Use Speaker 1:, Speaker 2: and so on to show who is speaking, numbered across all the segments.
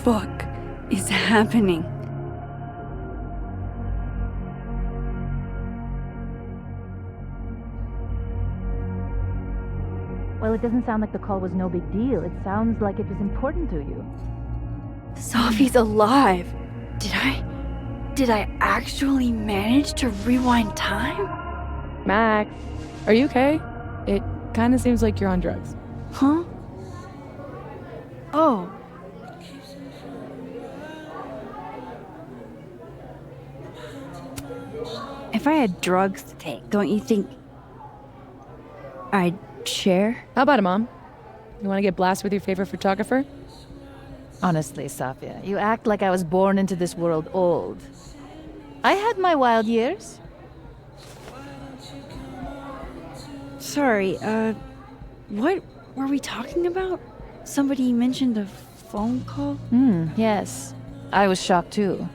Speaker 1: fuck is happening?
Speaker 2: Well, it doesn't sound like the call was no big deal. It sounds like it was important to you.
Speaker 1: Safi's alive. Did I actually manage to rewind time?
Speaker 3: Max, are you okay? It kind of seems like you're on drugs.
Speaker 1: Huh? Oh. If I had drugs to take, don't you think I'd share?
Speaker 3: How about it, Mom? You want to get blasted with your favorite photographer?
Speaker 2: Honestly, Safi, you act like I was born into this world old. I had my wild years.
Speaker 1: Sorry, what were we talking about? Somebody mentioned a phone call?
Speaker 2: Yes. I was shocked too.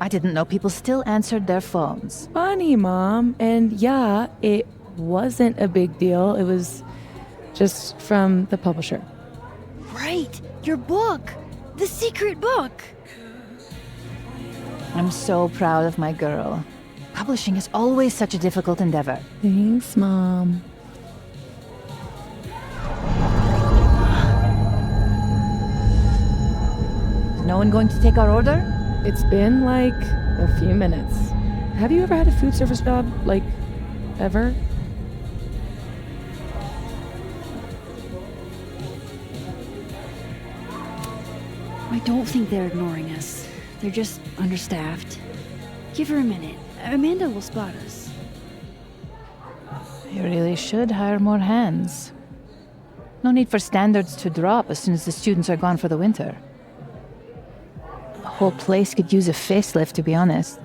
Speaker 2: I didn't know people still answered their phones.
Speaker 3: Funny, Mom. And yeah, it wasn't a big deal. It was just from the publisher.
Speaker 1: Right, your book! The secret book!
Speaker 2: I'm so proud of my girl. Publishing is always such a difficult endeavor.
Speaker 3: Thanks, Mom.
Speaker 2: Is no one going to take our order?
Speaker 3: It's been like a few minutes. Have you ever had a food service job? Like, ever?
Speaker 1: I don't think they're ignoring us. They're just understaffed. Give her a minute. Amanda will spot us.
Speaker 2: You really should hire more hands. No need for standards to drop as soon as the students are gone for the winter. The whole place could use a facelift, to be honest.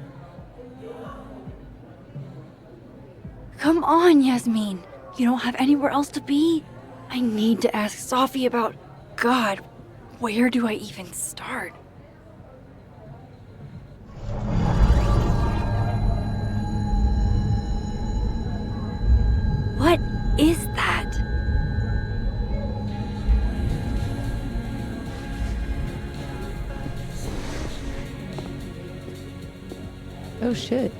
Speaker 1: Come on, Yasmin. You don't have anywhere else to be? I need to ask Safi about... God, where do I even start? What is that?
Speaker 3: Oh shit.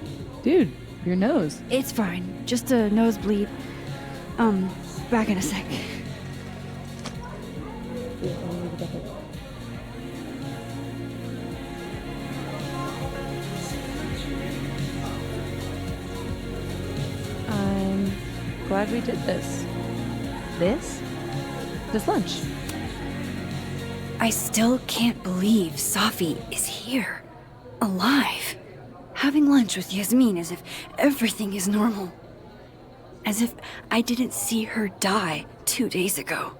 Speaker 3: Dude, your nose.
Speaker 1: It's fine. Just a nosebleed. Back in a sec.
Speaker 3: I'm glad we did this.
Speaker 2: This?
Speaker 3: This lunch.
Speaker 1: I still can't believe Safi is here. Alive. Having lunch with Yasmin as if everything is normal. As if I didn't see her die 2 days ago.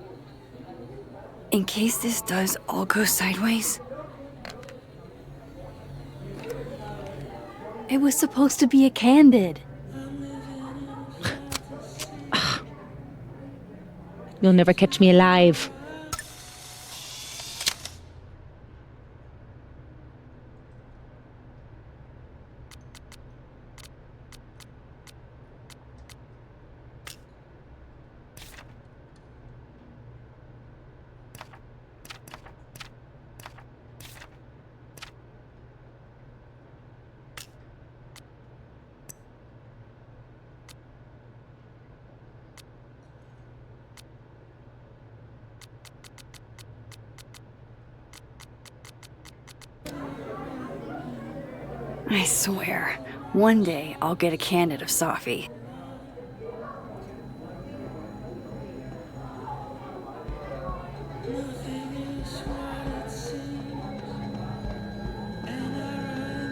Speaker 1: In case this does all go sideways. It was supposed to be a candid.
Speaker 4: You'll never catch me alive.
Speaker 1: I swear, one day I'll get a candid of Safi.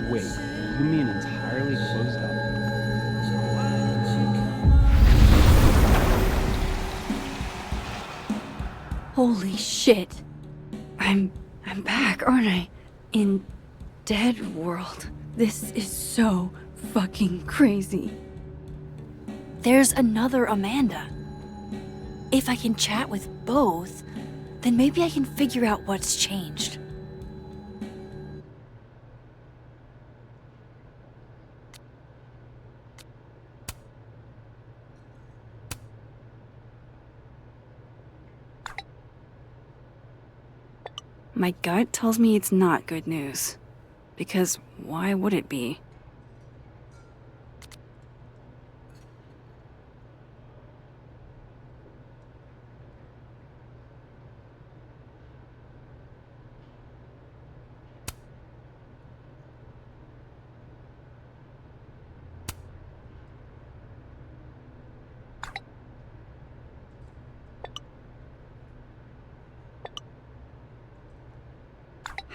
Speaker 5: Wait, you mean entirely closed up?
Speaker 1: Holy shit. I'm back, aren't I? In Dead World. This is so fucking crazy. There's another Amanda. If I can chat with both, then maybe I can figure out what's changed. My gut tells me it's not good news. Because why would it be?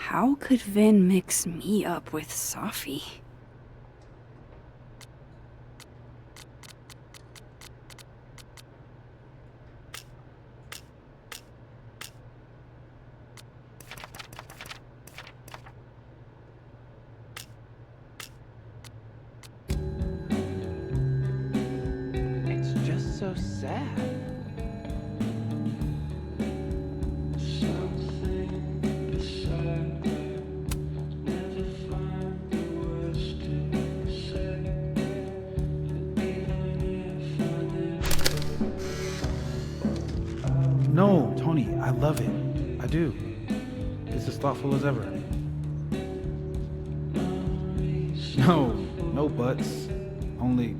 Speaker 1: How could Vin mix me up with Safi?
Speaker 5: It's just so sad.
Speaker 6: No, Tony, I love it. I do. It's as thoughtful as ever. No, no buts. Only,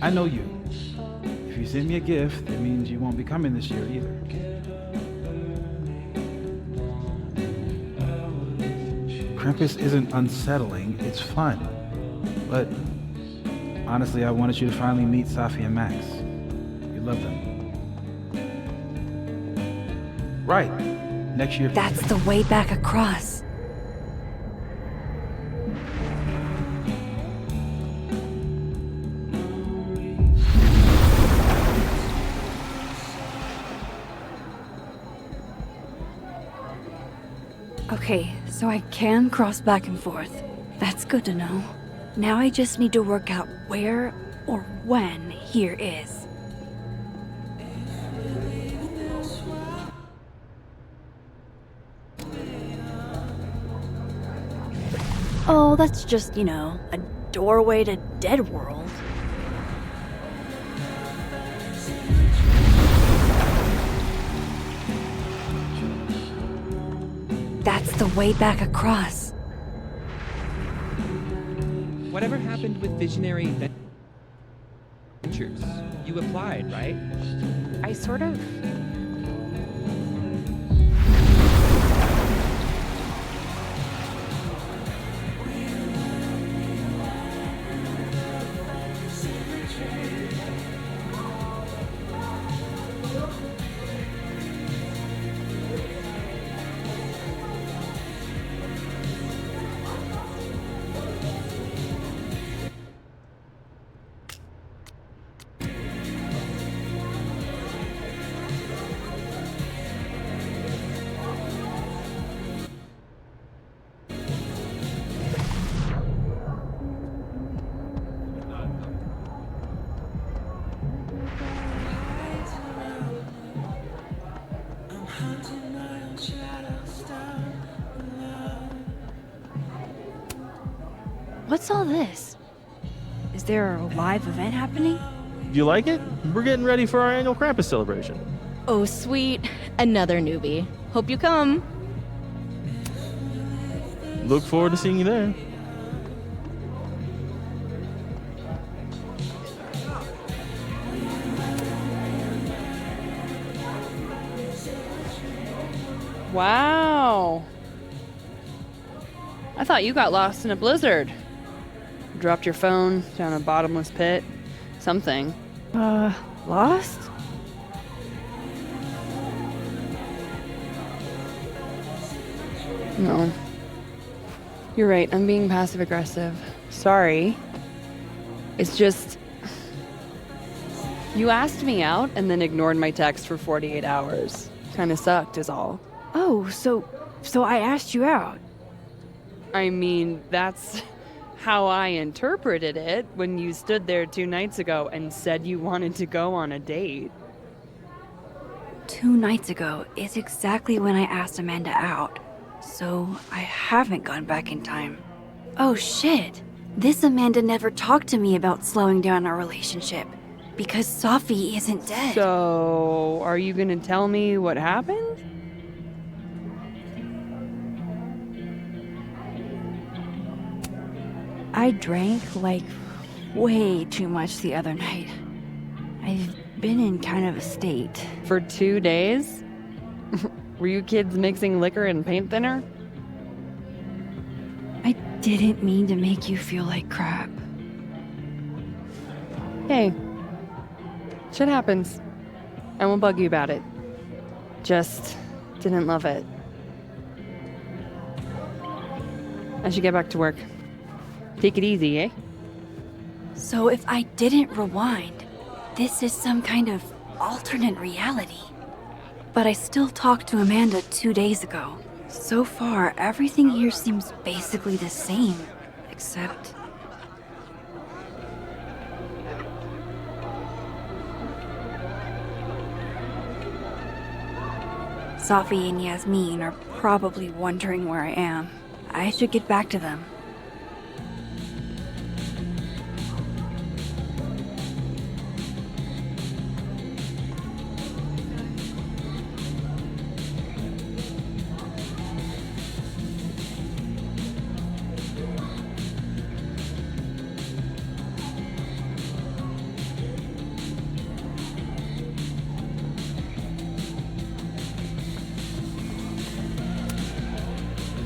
Speaker 6: I know you. If you send me a gift, it means you won't be coming this year either. Krampus isn't unsettling, it's fun. But honestly, I wanted you to finally meet Safi and Max. You love them. Right. Next year.
Speaker 1: That's the way back across. Okay, so I can cross back and forth. That's good to know. Now I just need to work out where or when here is. Oh, that's just, a doorway to Dead World. That's the way back across.
Speaker 7: Whatever happened with Visionary Ventures? You applied, right?
Speaker 2: I sort of.
Speaker 1: What's all this? Is there a live event happening?
Speaker 8: Do you like it? We're getting ready for our annual Krampus celebration.
Speaker 9: Oh, sweet. Another newbie. Hope you come.
Speaker 8: Look forward to seeing you there.
Speaker 10: Wow. I thought you got lost in a blizzard. Dropped your phone down a bottomless pit. Something.
Speaker 1: Lost?
Speaker 10: No. You're right, I'm being passive aggressive. Sorry. It's just... You asked me out and then ignored my text for 48 hours. Kinda sucked is all.
Speaker 1: Oh, so I asked you out.
Speaker 10: I mean, that's how I interpreted it when you stood there 2 nights ago and said you wanted to go on a date.
Speaker 1: 2 nights ago is exactly when I asked Amanda out, so I haven't gone back in time. Oh shit! This Amanda never talked to me about slowing down our relationship, because Safi isn't dead.
Speaker 10: So, are you gonna tell me what happened?
Speaker 1: I drank, like, way too much the other night. I've been in kind of a state.
Speaker 10: For 2 days? Were you kids mixing liquor and paint thinner?
Speaker 1: I didn't mean to make you feel like crap.
Speaker 10: Hey, shit happens. I won't bug you about it. Just didn't love it. I should get back to work. Take it easy, eh?
Speaker 1: So if I didn't rewind, this is some kind of alternate reality. But I still talked to Amanda 2 days ago. So far, everything here seems basically the same, except... Safi and Yasmin are probably wondering where I am. I should get back to them.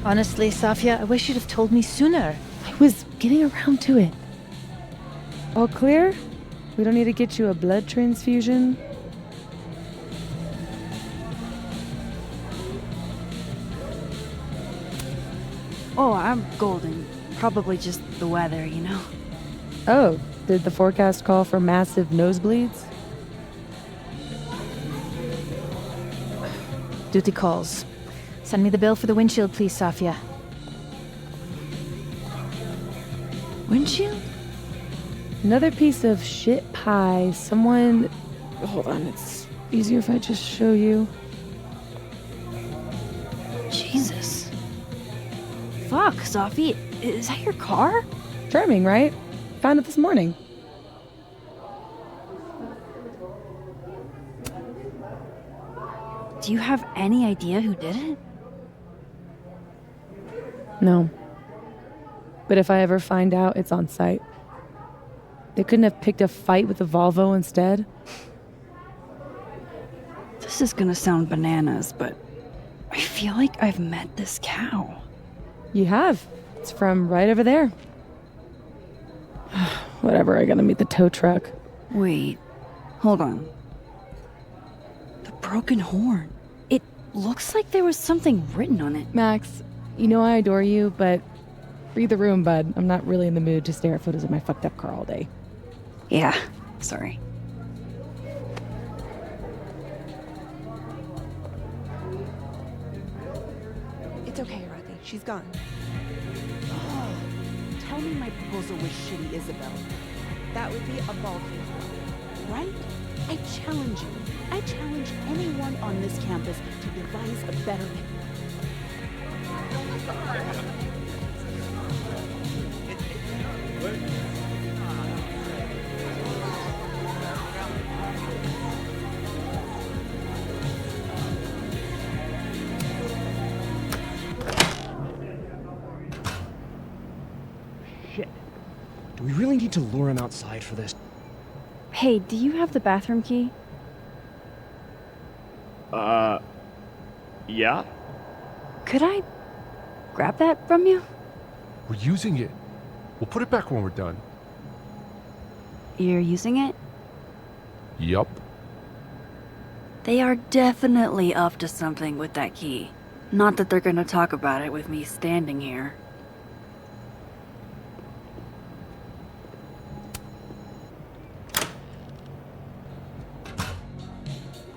Speaker 2: Honestly, Safia, I wish you'd have told me sooner.
Speaker 3: I was getting around to it. All clear? We don't need to get you a blood transfusion?
Speaker 1: Oh, I'm golden. Probably just the weather, you know?
Speaker 3: Oh, did the forecast call for massive nosebleeds?
Speaker 2: Duty calls. Send me the bill for the windshield, please, Safia.
Speaker 1: Windshield?
Speaker 3: Another piece of shit pie. Someone... Hold on, it's easier if I just show you.
Speaker 1: Jesus. Fuck, Safi. Is that your car?
Speaker 3: Charming, right? Found it this morning.
Speaker 1: Do you have any idea who did it?
Speaker 3: No. But if I ever find out, it's on site. They couldn't have picked a fight with the Volvo instead?
Speaker 1: This is gonna sound bananas, but I feel like I've met this cow.
Speaker 3: You have. It's from right over there. Whatever, I gotta meet the tow truck.
Speaker 1: Wait, hold on. The broken horn. It looks like there was something written on it.
Speaker 3: Max, you know I adore you, but read the room, bud. I'm not really in the mood to stare at photos of my fucked up car all day.
Speaker 1: Yeah, sorry.
Speaker 11: It's okay, Rodney. She's gone. Oh, tell me my proposal was shitty, Isabel. That would be a ballgame, right? I challenge you. I challenge anyone on this campus to devise a better...
Speaker 5: Shit. Do we really need to lure him outside for this?
Speaker 1: Hey, do you have the bathroom key?
Speaker 12: Yeah?
Speaker 1: Could I grab that from you?
Speaker 12: We're using it. We'll put it back when we're done.
Speaker 1: You're using it?
Speaker 12: Yup.
Speaker 1: They are definitely up to something with that key. Not that they're gonna talk about it with me standing here.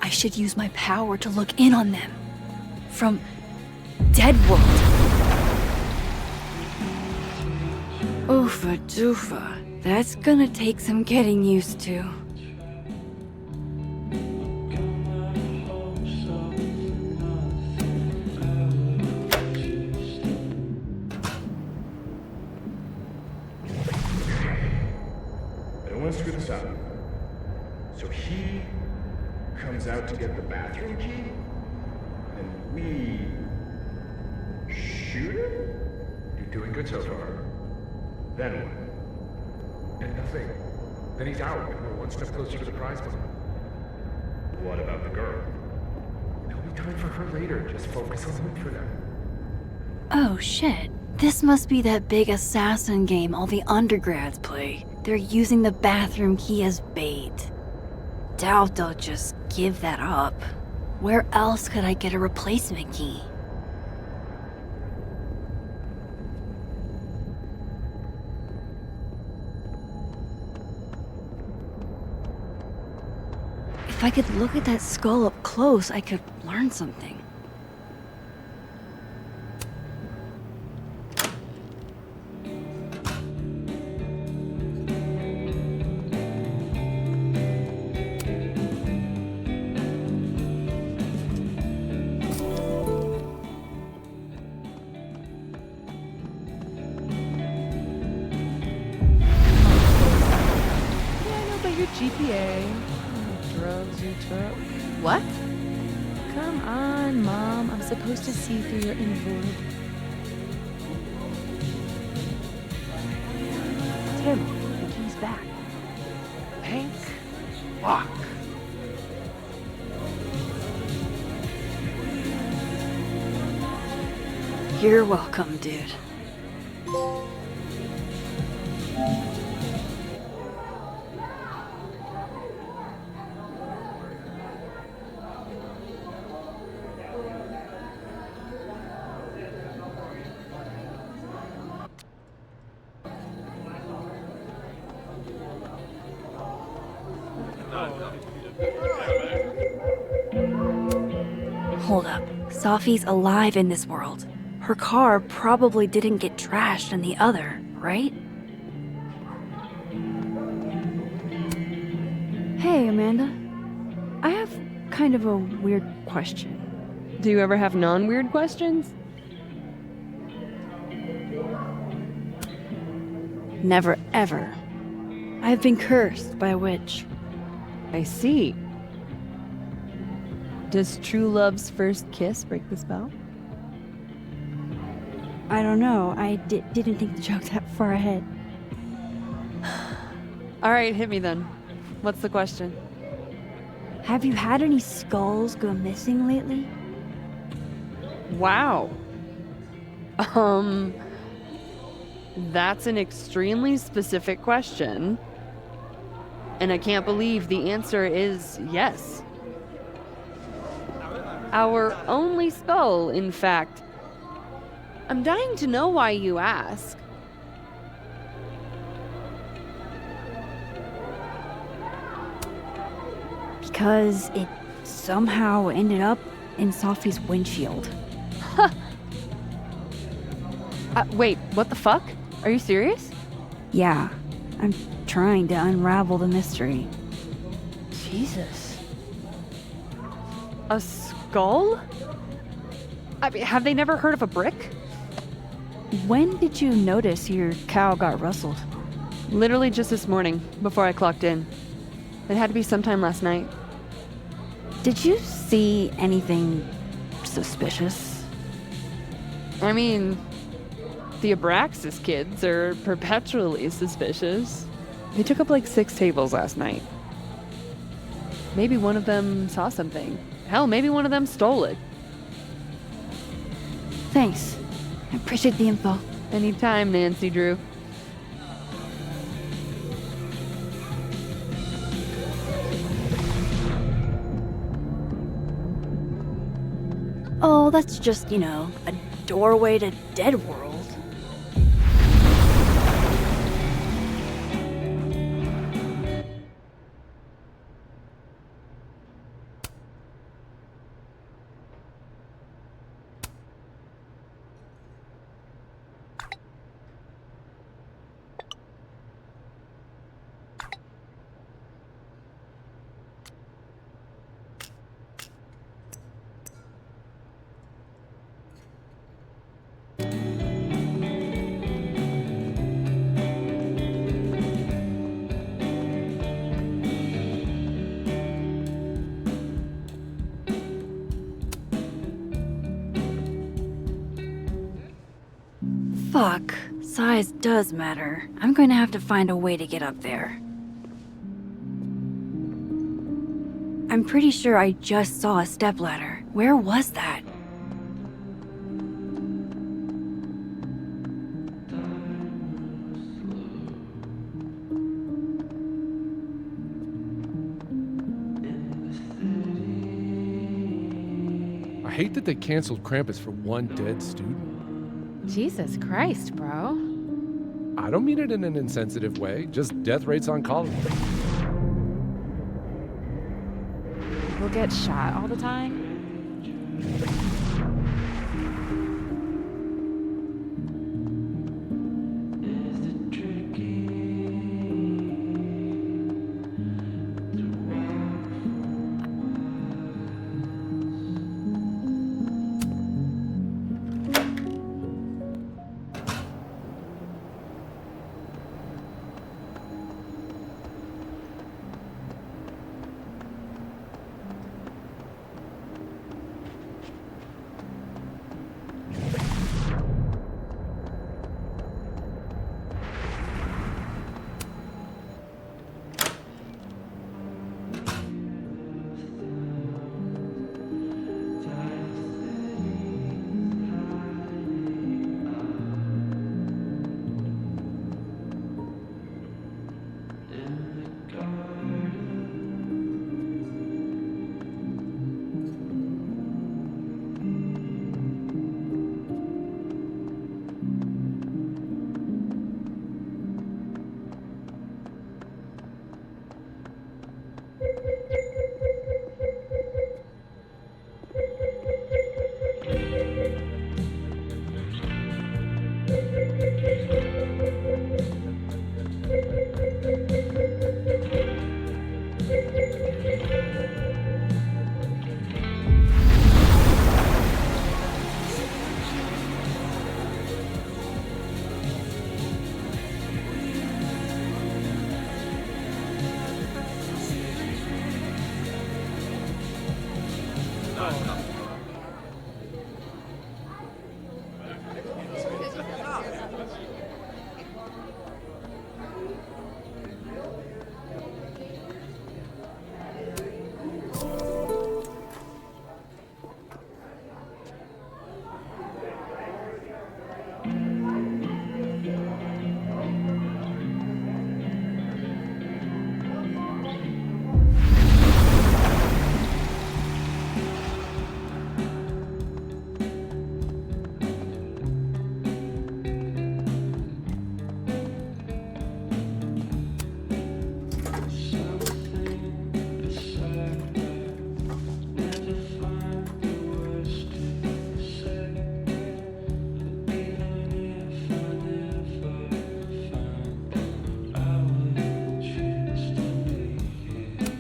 Speaker 1: I should use my power to look in on them. From Dead World. Oofa doofa. That's gonna take some getting used to.
Speaker 13: I don't want to screw this up. So he comes out to get the bathroom key, and we shoot him? You're doing good so far. Then what? And nothing. Then he's out and we're one step closer to the prize money. What about the girl? There'll be time for her later. Just focus on him for now.
Speaker 1: Oh shit. This must be that big assassin game all the undergrads play. They're using the bathroom key as bait. Doubt they'll just give that up. Where else could I get a replacement key? If I could look at that skull up close, I could learn something.
Speaker 3: GPA. Drugs you took. What? Come on, Mom. I'm supposed to see through your envelope. Tim, the key's back. Hank, lock.
Speaker 1: You're welcome, dude. Hold up. Safi's alive in this world. Her car probably didn't get trashed in the other, right? Hey, Amanda. I have kind of a weird question.
Speaker 10: Do you ever have non-weird questions?
Speaker 1: Never, ever. I've been cursed by a witch.
Speaker 10: I see. Does true love's first kiss break the spell?
Speaker 1: I don't know. I didn't think the joke that far ahead.
Speaker 10: All right, hit me then. What's the question?
Speaker 1: Have you had any skulls go missing lately?
Speaker 10: Wow. That's an extremely specific question. And I can't believe the answer is yes. Our only skull, in fact. I'm dying to know why you ask.
Speaker 1: Because it somehow ended up in Safi's windshield.
Speaker 10: Huh. Wait, what the fuck? Are you serious?
Speaker 1: Yeah, I'm trying to unravel the mystery.
Speaker 10: Jesus. A skull? I mean, have they never heard of a brick?
Speaker 1: When did you notice your cow got rustled?
Speaker 10: Literally just this morning, before I clocked in. It had to be sometime last night.
Speaker 1: Did you see anything suspicious?
Speaker 10: I mean, the Abraxas kids are perpetually suspicious. They took up like 6 tables last night. Maybe one of them saw something. Hell, maybe one of them stole it.
Speaker 1: Thanks. I appreciate the info.
Speaker 10: Anytime, Nancy Drew.
Speaker 1: Oh, that's just, a doorway to Dead World. Fuck. Size does matter. I'm going to have to find a way to get up there. I'm pretty sure I just saw a stepladder. Where was that?
Speaker 12: I hate that they canceled Krampus for one dead student.
Speaker 3: Jesus Christ, bro.
Speaker 12: I don't mean it in an insensitive way, just death rates on college.
Speaker 3: People get shot all the time.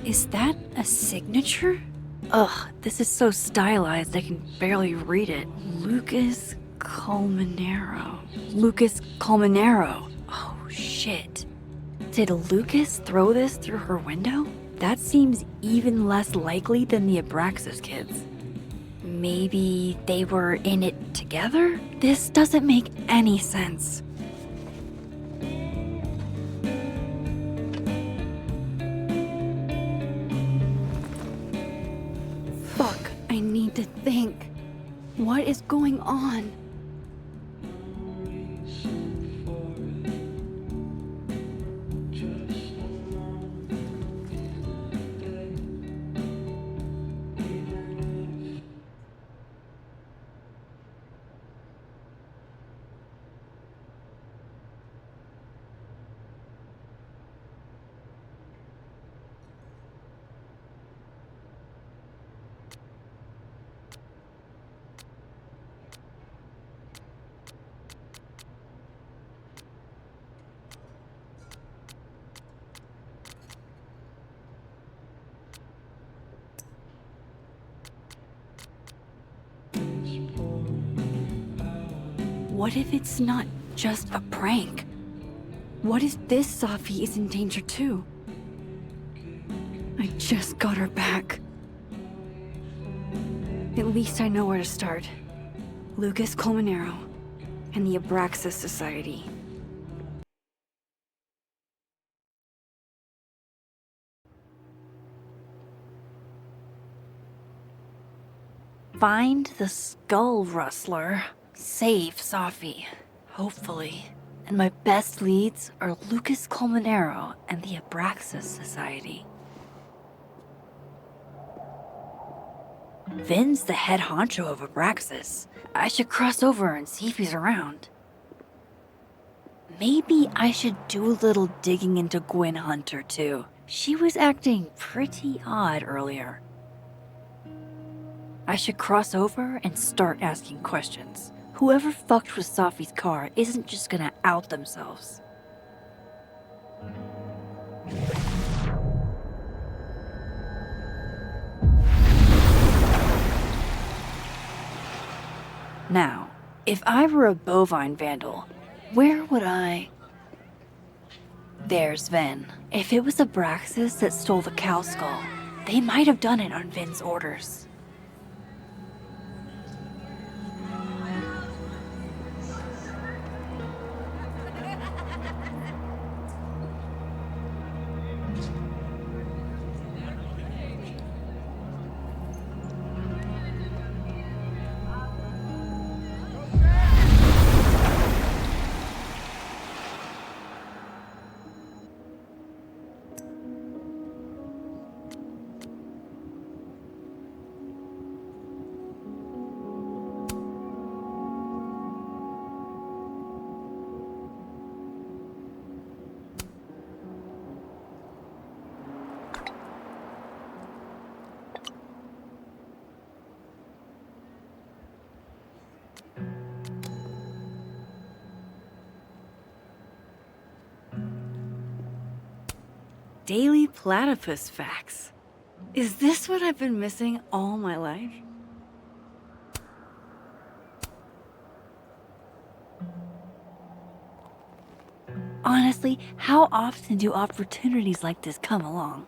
Speaker 1: Is that a signature? Ugh, this is so stylized I can barely read it. Lucas Colmenero. Lucas Colmenero. Oh, shit. Did Lucas throw this through her window? That seems even less likely than the Abraxas kids. Maybe they were in it together? This doesn't make any sense. Fuck, I need to think. What is going on? What if it's not just a prank? What if this Safi is in danger too? I just got her back. At least I know where to start. Lucas Colmenero. and the Abraxas Society. Find the Skull Rustler. Save Safi. Hopefully. And my best leads are Lucas Colmenero and the Abraxas Society. Vin's the head honcho of Abraxas. I should cross over and see if he's around. Maybe I should do a little digging into Gwen Hunter too. She was acting pretty odd earlier. I should cross over and start asking questions. Whoever fucked with Safi's car isn't just gonna out themselves. Now, if I were a bovine vandal, where would I... There's Vin. If it was Abraxas that stole the cow skull, they might have done it on Vin's orders. Daily platypus facts. Is this what I've been missing all my life? Honestly, how often do opportunities like this come along?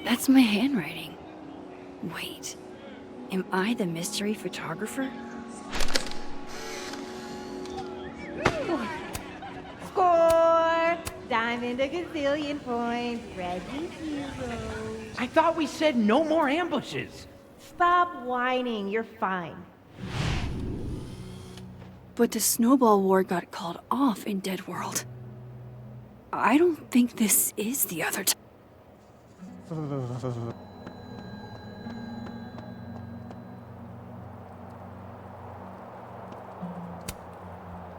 Speaker 1: That's my handwriting. Wait, am I the mystery photographer?
Speaker 14: Score! Diamond a gazillion points. Reggie 0.
Speaker 15: I thought we said no more ambushes.
Speaker 14: Stop whining. You're fine.
Speaker 1: But the snowball war got called off in Dead World. I don't think this is the other time.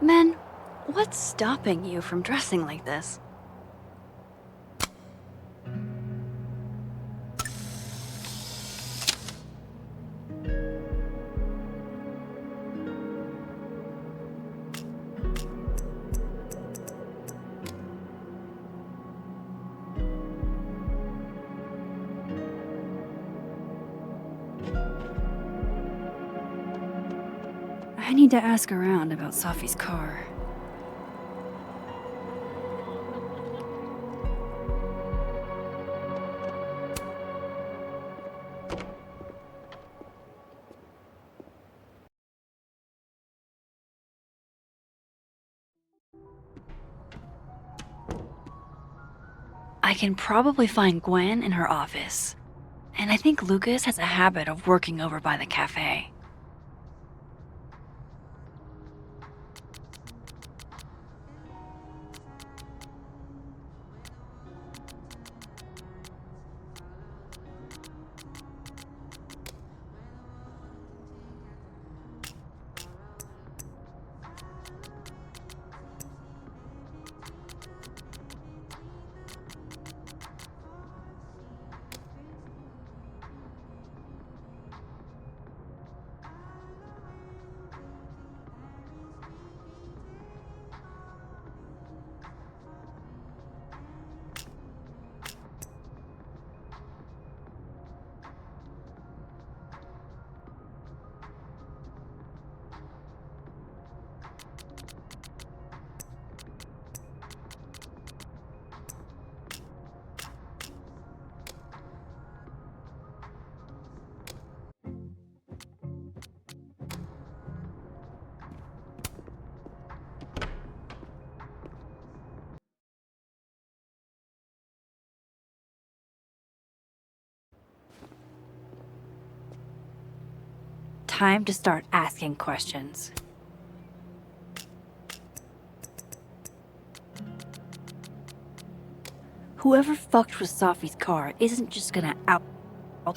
Speaker 1: Men, what's stopping you from dressing like this? I need to ask around about Safi's car. I can probably find Gwen in her office. And I think Lucas has a habit of working over by the cafe. time to start asking questions. Whoever fucked with Safi's car isn't just gonna out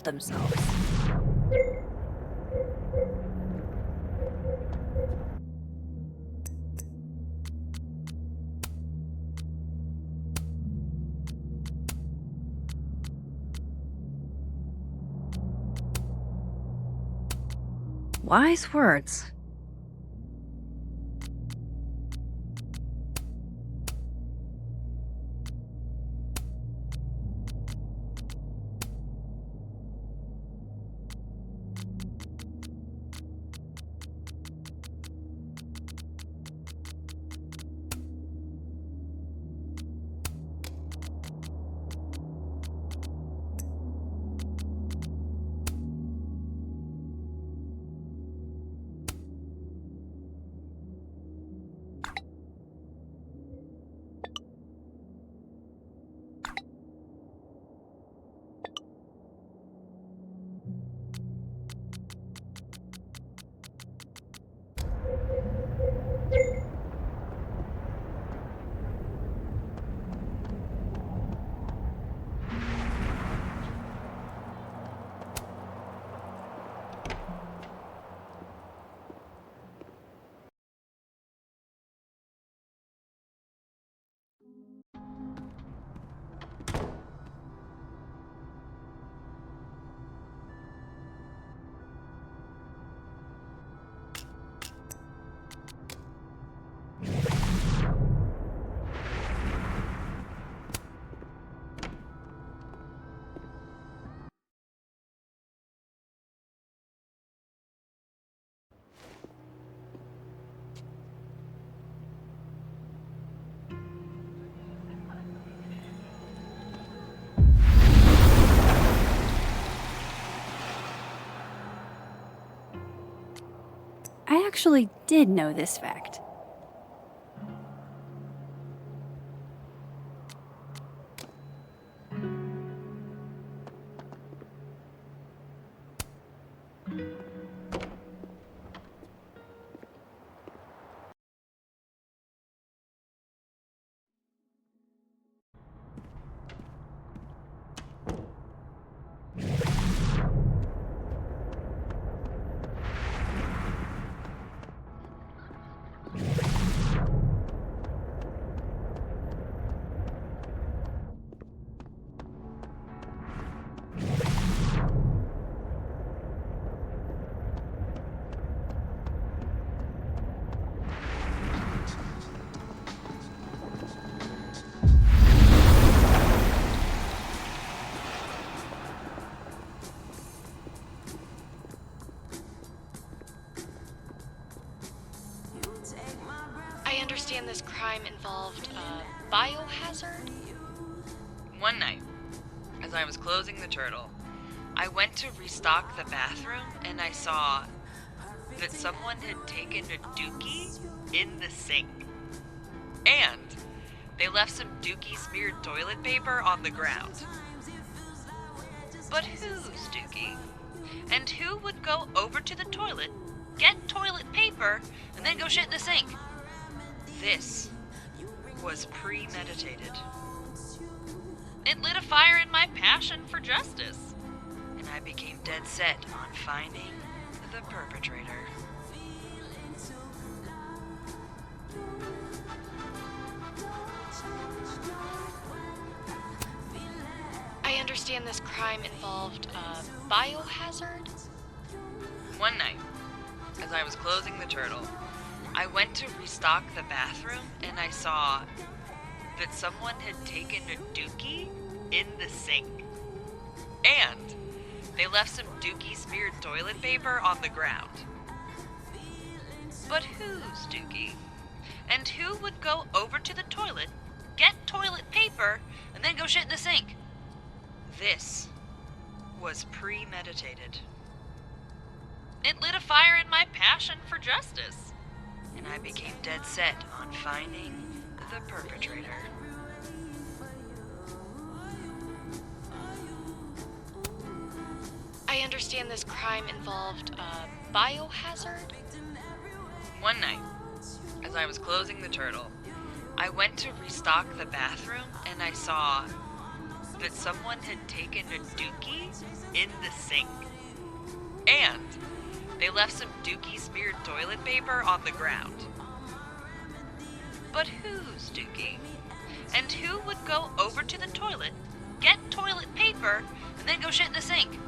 Speaker 1: themselves. Wise words. I actually did know this fact.
Speaker 16: I understand this crime involved a biohazard?
Speaker 17: One night, as I was closing the turtle, I went to restock the bathroom and I saw that someone had taken a dookie in the sink. And they left some dookie-smeared toilet paper on the ground. But whose dookie? And who would go over to the toilet, get toilet paper, and then go shit in the sink? This was premeditated. It lit a fire in my passion for justice, and I became dead set on finding the perpetrator.
Speaker 16: I understand this crime involved a biohazard?
Speaker 17: One night, as I was closing the turtle, I went to restock the bathroom and I saw that someone had taken a dookie in the sink. And they left some dookie-smeared toilet paper on the ground. But whose dookie? And who would go over to the toilet, get toilet paper, and then go shit in the sink? This was premeditated. It lit a fire in my passion for justice, and I became dead set on finding the perpetrator.
Speaker 16: I understand this crime involved a biohazard?
Speaker 17: One night, as I was closing the turtle, I went to restock the bathroom and I saw that someone had taken a dookie in the sink. And they left some dookie smeared toilet paper on the ground. But whose dookie? And who would go over to the toilet, get toilet paper, and then go shit in the sink?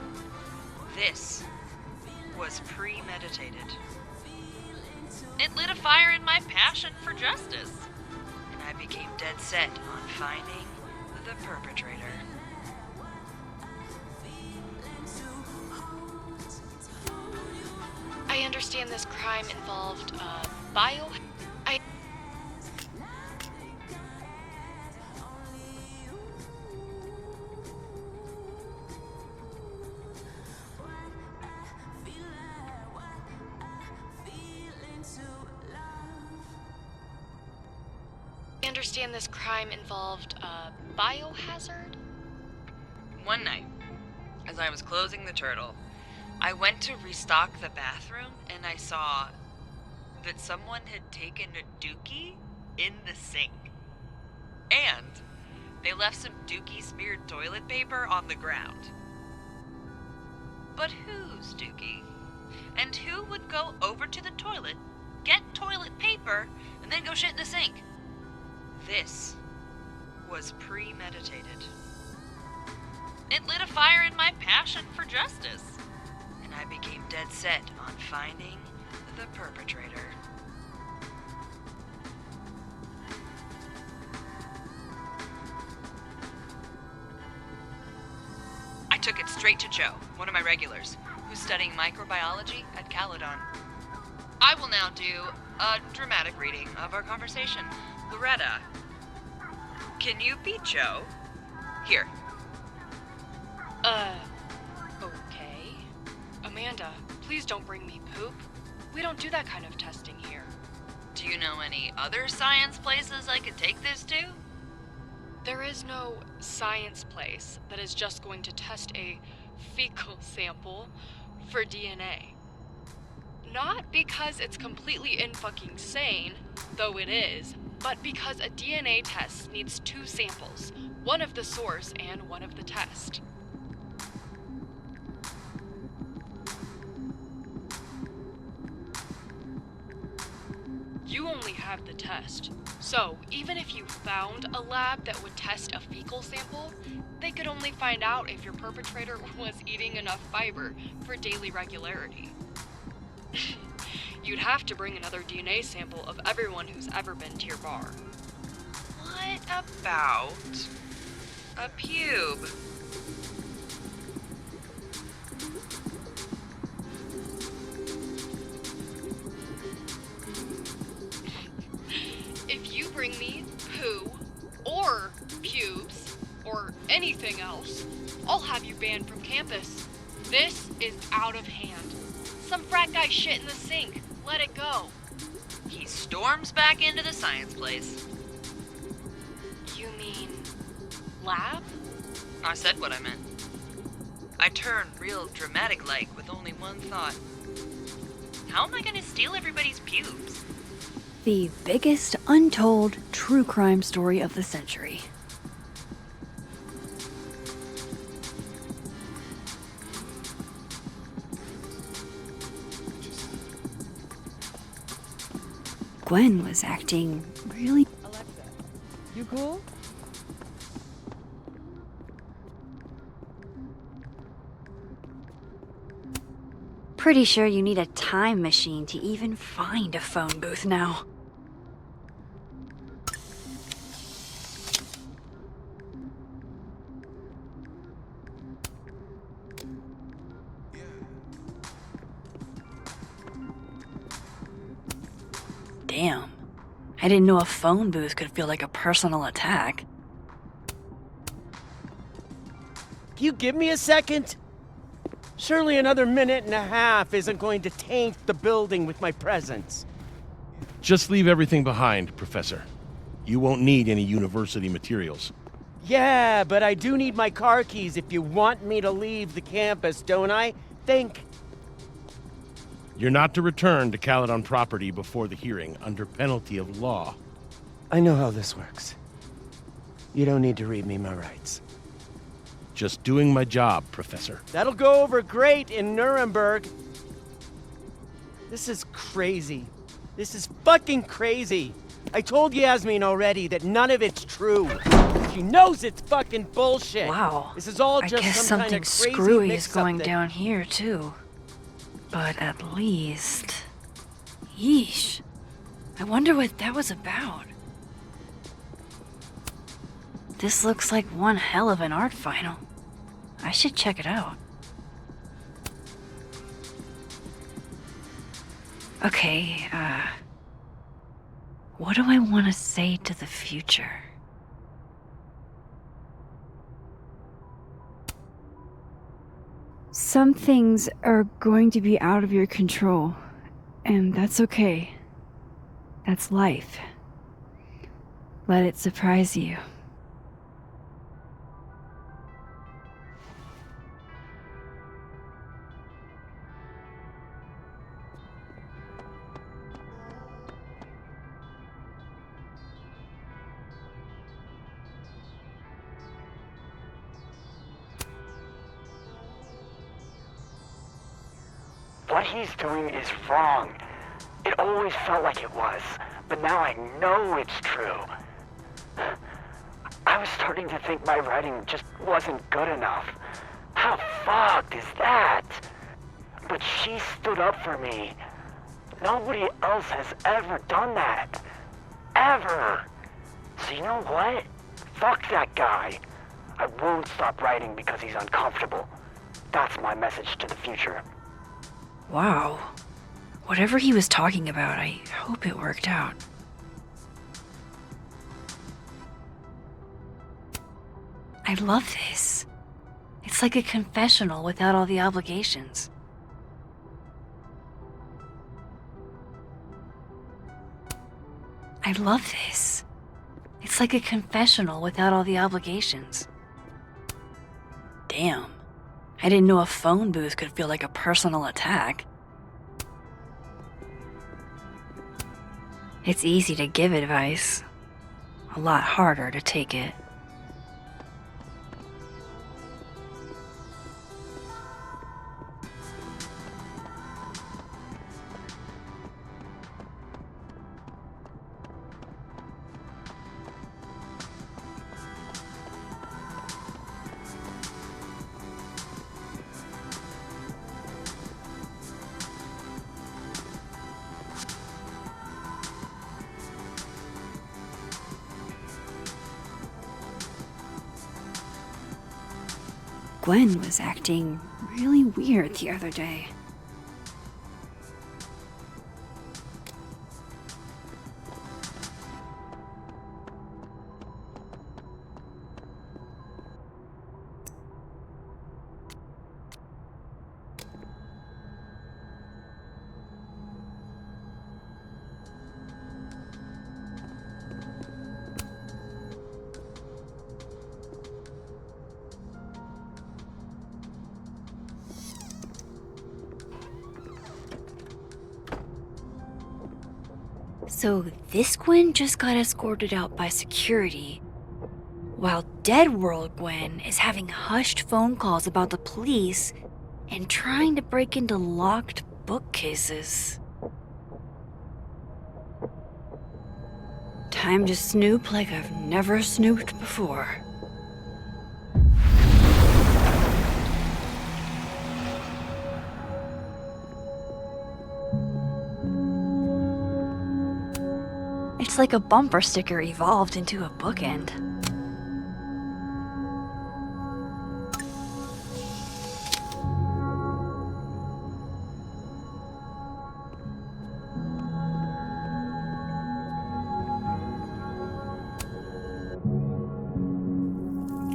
Speaker 17: This was premeditated. It lit a fire in my passion for justice, and I became dead set on finding the perpetrator.
Speaker 16: I understand this crime involved, biohazard?
Speaker 17: One night, as I was closing the turtle, I went to restock the bathroom and I saw that someone had taken a dookie in the sink. And they left some dookie smeared toilet paper on the ground. But whose dookie? And who would go over to the toilet, get toilet paper, and then go shit in the sink? This was premeditated. It lit a fire in my passion for justice, and I became dead set on finding the perpetrator. I took it straight to Joe, one of my regulars, who's studying microbiology at Caledon. I will now do a dramatic reading of our conversation. Loretta, can you be Joe? Here.
Speaker 16: Okay. Amanda, please don't bring me poop. We don't do that kind of testing here.
Speaker 17: Do you know any other science places I could take this to?
Speaker 16: There is no science place that is just going to test a fecal sample for DNA. Not because it's completely in-fucking-sane, though it is, but because a DNA test needs two samples, one of the source and one of the test. You only have the test. So, even if you found a lab that would test a fecal sample, they could only find out if your perpetrator was eating enough fiber for daily regularity. You'd have to bring another DNA sample of everyone who's ever been to your bar.
Speaker 17: What about a pube?
Speaker 16: If you bring me poo, or pubes, or anything else, I'll have you banned from campus. This is out of hand. Some frat guy shit in the sink. Let it go.
Speaker 17: He storms back into the science place.
Speaker 16: You mean lab?
Speaker 17: I said what I meant. I turn real dramatic-like with only one thought. How am I gonna steal everybody's pubes?
Speaker 1: The biggest untold true crime story of the century. Gwen was acting really...
Speaker 10: Alexa, you cool?
Speaker 1: Pretty sure you need a time machine to even find a phone booth now. Damn. I didn't know a phone booth could feel like a personal attack.
Speaker 15: Can you give me a second? Surely another minute and a half isn't going to taint the building with my presence.
Speaker 12: Just leave everything behind, Professor. You won't need any university materials.
Speaker 15: Yeah, but I do need my car keys if you want me to leave the campus, don't I? Think.
Speaker 12: You're not to return to Caledon property before the hearing, under penalty of law.
Speaker 15: I know how this works. You don't need to read me my rights.
Speaker 12: Just doing my job, Professor.
Speaker 15: That'll go over great in Nuremberg. This is crazy. This is fucking crazy. I told Yasmin already that none of it's true. She knows it's fucking bullshit.
Speaker 1: Wow.
Speaker 15: This is all
Speaker 1: I
Speaker 15: just
Speaker 1: guess
Speaker 15: some kind
Speaker 1: something
Speaker 15: of crazy
Speaker 1: screwy is
Speaker 15: mix-up
Speaker 1: going
Speaker 15: that-
Speaker 1: down here, too. But at least... Yeesh. I wonder what that was about. This looks like one hell of an art final. I should check it out. Okay, what do I want to say to the future? Some things are going to be out of your control, and that's okay. That's life. Let it surprise you.
Speaker 18: What he's doing is wrong. It always felt like it was, but now I know it's true. I was starting to think my writing just wasn't good enough. How fucked is that? But she stood up for me. Nobody else has ever done that. Ever. So you know what? Fuck that guy. I won't stop writing because he's uncomfortable. That's my message to the future.
Speaker 1: Wow. Whatever he was talking about, I hope it worked out. I love this. It's like a confessional without all the obligations. I love this. It's like a confessional without all the obligations. Damn. I didn't know a phone booth could feel like a personal attack. It's easy to give advice. A lot harder to take it. Gwen was acting really weird the other day. So this Gwen just got escorted out by security, while Dead World Gwen is having hushed phone calls about the police and trying to break into locked bookcases. Time to snoop like I've never snooped before. It's like a bumper sticker evolved into a bookend.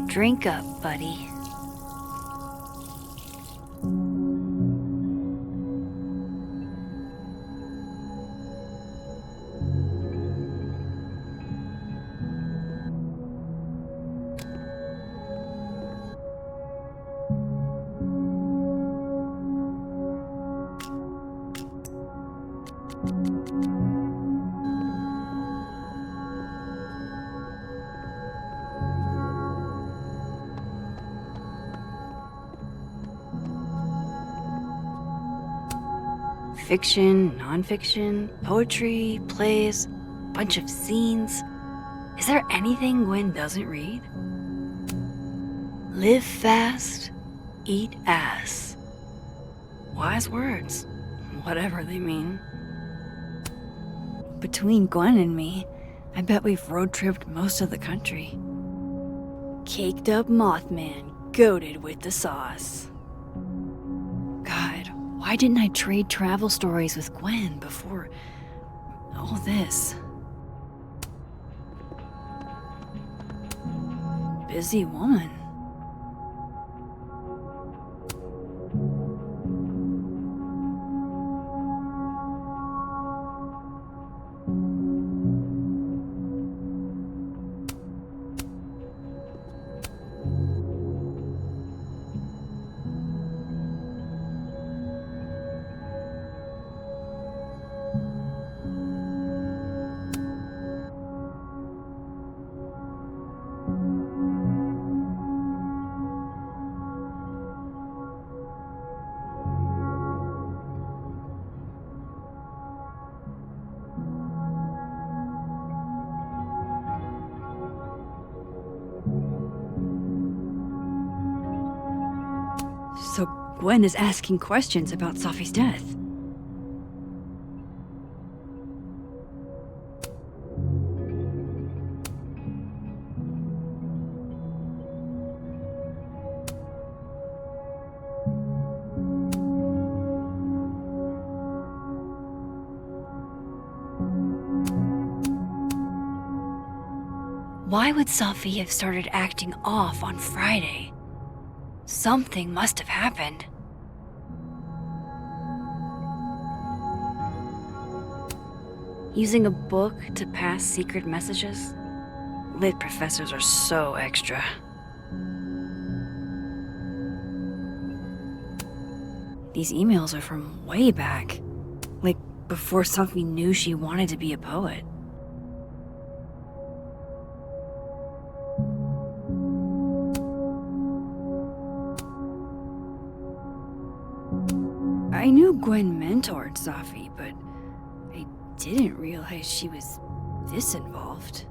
Speaker 1: Drink up, buddy. Fiction, nonfiction, poetry, plays, bunch of scenes. Is there anything Gwen doesn't read? Live fast, eat ass. Wise words, whatever they mean. Between Gwen and me, I bet we've road-tripped most of the country. Caked up Mothman, goated with the sauce. God, why didn't I trade travel stories with Gwen before all this? Busy woman. So Gwen is asking questions about Safi's death. Why would Safi have started acting off on Friday? Something must have happened. Using a book to pass secret messages? Lit professors are so extra. These emails are from way back. Like, before Safi knew she wanted to be a poet. I knew Gwen mentored Safi, but I didn't realize she was this involved.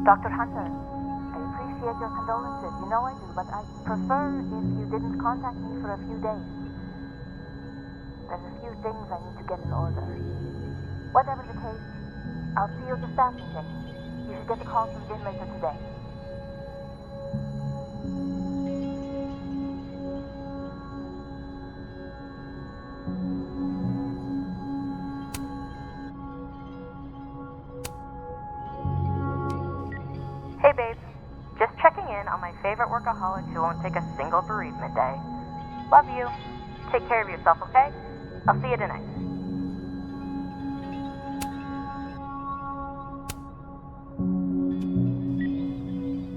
Speaker 19: Dr. Hunter, I appreciate your condolences. You know I do, but I prefer if you didn't contact me for a few days. There's a few things I need to get in order. Whatever the case, I'll see you at the staff meeting. You should get the call from Jin later today. Hey babes, just checking in on my favorite workaholic who won't take a single bereavement day. Love you. Take care of yourself, okay? I'll see you tonight.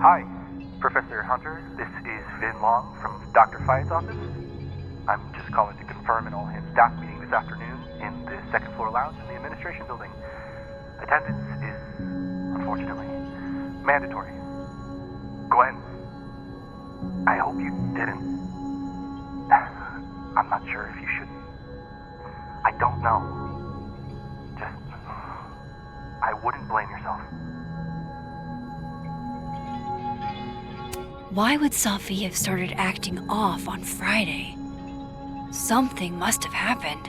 Speaker 20: Hi, Professor Hunter. This is Vin Long from Dr. Fye's office. I'm just calling to confirm an all-hands staff meeting this afternoon in the second floor lounge in the administration building. Attendance is, unfortunately, mandatory. Gwen, I hope you didn't. I'm not sure if you should. I don't know. Just, I wouldn't blame yourself.
Speaker 1: Why would Safi have started acting off on Friday? Something must have happened.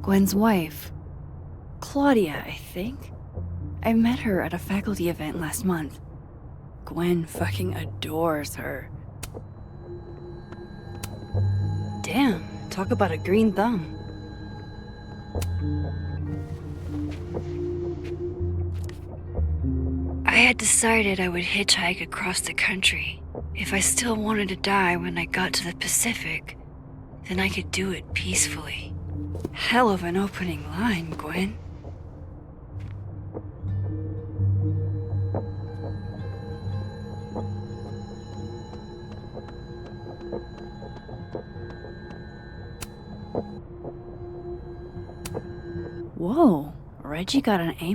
Speaker 1: Gwen's wife. Claudia, I think. I met her at a faculty event last month. Gwen fucking adores her. Damn, talk about a green thumb. I had decided I would hitchhike across the country. If I still wanted to die when I got to the Pacific, then I could do it peacefully. Hell of an opening line, Gwen. Whoa, Reggie got an A-?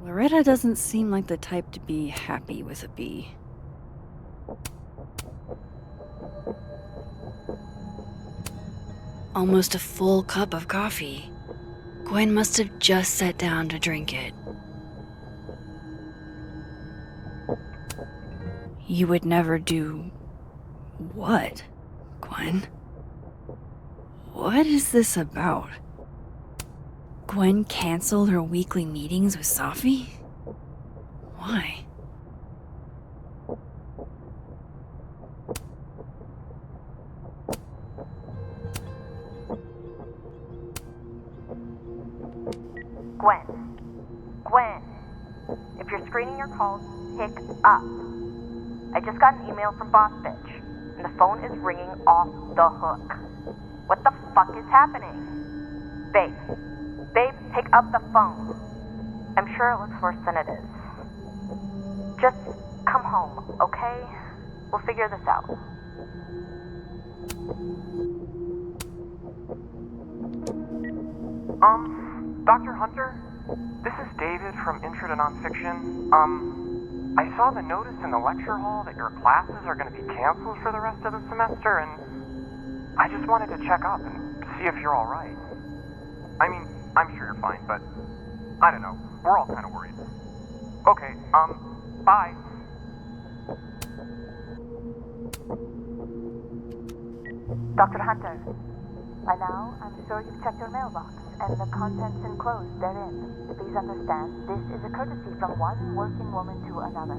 Speaker 1: Loretta doesn't seem like the type to be happy with a B. Almost a full cup of coffee. Gwen must have just sat down to drink it. You would never do... what, Gwen? What is this about? Gwen canceled her weekly meetings with Safi? Why?
Speaker 19: Gwen, if you're screening your calls, pick up. I just got an email from Boss Bitch, and the phone is ringing off the hook. What the fuck is happening? Babe, pick up the phone. I'm sure it looks worse than it is. Just come home, okay? We'll figure this out.
Speaker 20: Dr. Hunter? This is David from Intro to Nonfiction. I saw the notice in the lecture hall that your classes are going to be canceled for the rest of the semester, and I just wanted to check up and see if you're all right. I mean, I'm sure you're fine, but I don't know. We're all kind of worried. Okay, bye.
Speaker 19: Dr. Hunter, by now, I'm sure you've checked your mailbox and the contents enclosed therein. Please understand, this is a courtesy from one working woman to another.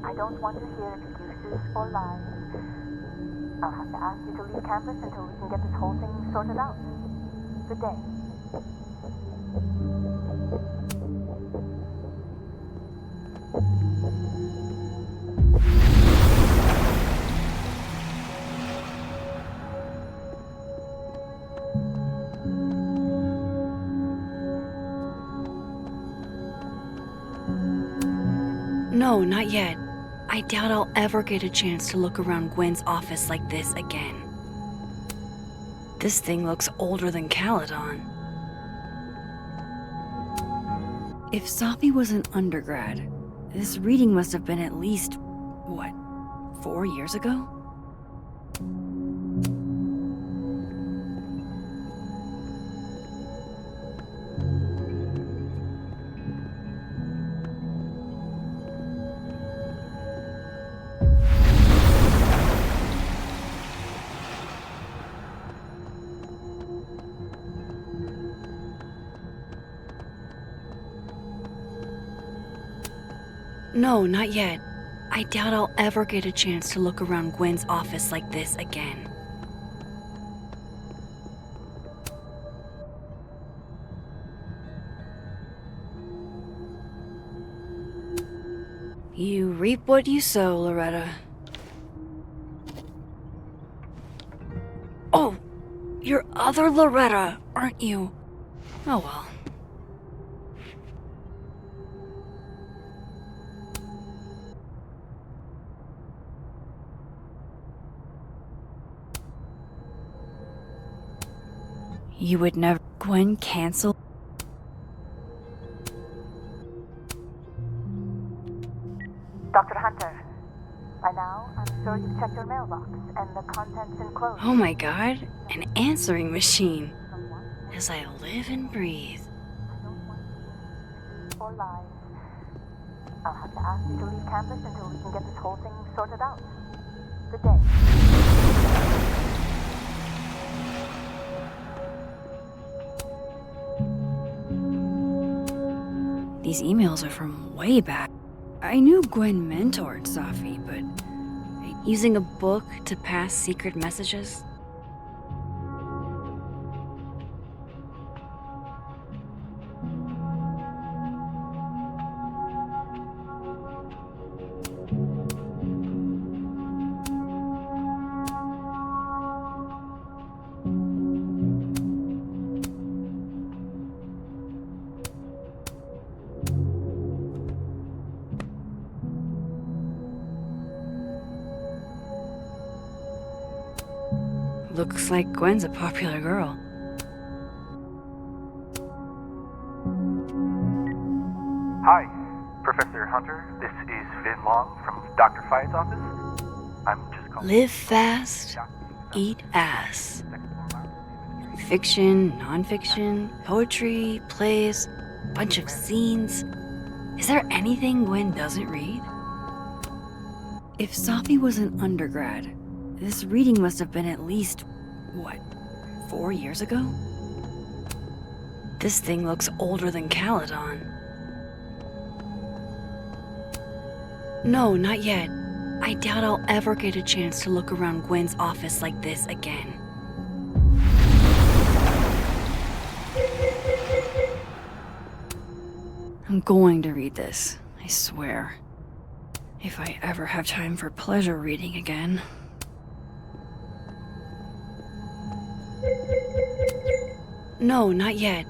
Speaker 19: I don't want to hear excuses or lies. I'll have to ask you to leave campus until we can get this whole thing sorted out. Good day.
Speaker 1: No, not yet. I doubt I'll ever get a chance to look around Gwen's office like this again. This thing looks older than Caledon. If Safi was an undergrad, this reading must have been at least, what, 4 years ago? No, not yet. I doubt I'll ever get a chance to look around Gwen's office like this again. You reap what you sow, Loretta. Oh, you're other Loretta, aren't you? Oh well. You would never... Gwen cancel?
Speaker 19: Dr. Hunter, by now, I'm sure you've checked your mailbox and the contents enclosed.
Speaker 1: Oh my god, an answering machine. As I live and breathe.
Speaker 19: Or lies. I'll have to ask you to leave campus until we can get this whole thing sorted out. Good day.
Speaker 1: These emails are from way back. I knew Gwen mentored Safi, but Using a book to pass secret messages? Looks like Gwen's a popular girl.
Speaker 20: Hi, Professor Hunter. This is Vin Long from Dr. Fye's office. I'm just calling.
Speaker 1: Live fast, eat ass. Fiction, nonfiction, poetry, plays, bunch of scenes. Is there anything Gwen doesn't read? If Safi was an undergrad, this reading must have been at least, 4 years ago? This thing looks older than Caledon. No, not yet. I doubt I'll ever get a chance to look around Gwen's office like this again. I'm going to read this, I swear. If I ever have time for pleasure reading again. No, not yet.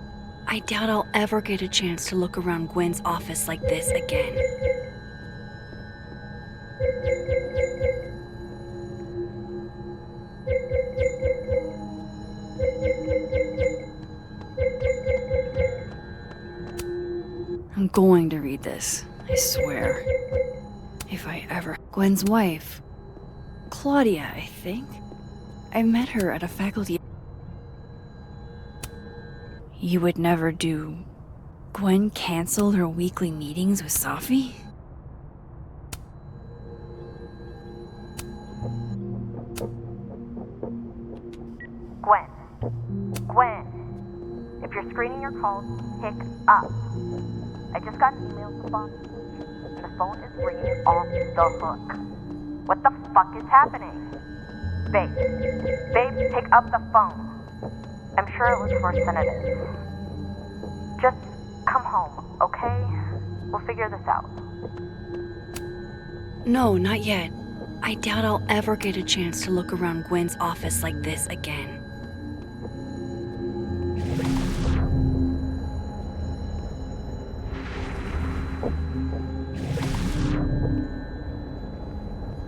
Speaker 1: I doubt I'll ever get a chance to look around Gwen's office like this again. I'm going to read this, I swear. If I ever... Gwen's wife. Claudia, I think. I met her at a faculty... You would never do... Gwen canceled her weekly meetings with Safi?
Speaker 19: Gwen. If you're screening your calls, pick up. I just got an email from Bob, and the phone is ringing off the hook. What the fuck is happening? Babe, pick up the phone. I'm sure it was for a sedative. Just come home, okay? We'll figure this out.
Speaker 1: No, not yet. I doubt I'll ever get a chance to look around Gwen's office like this again.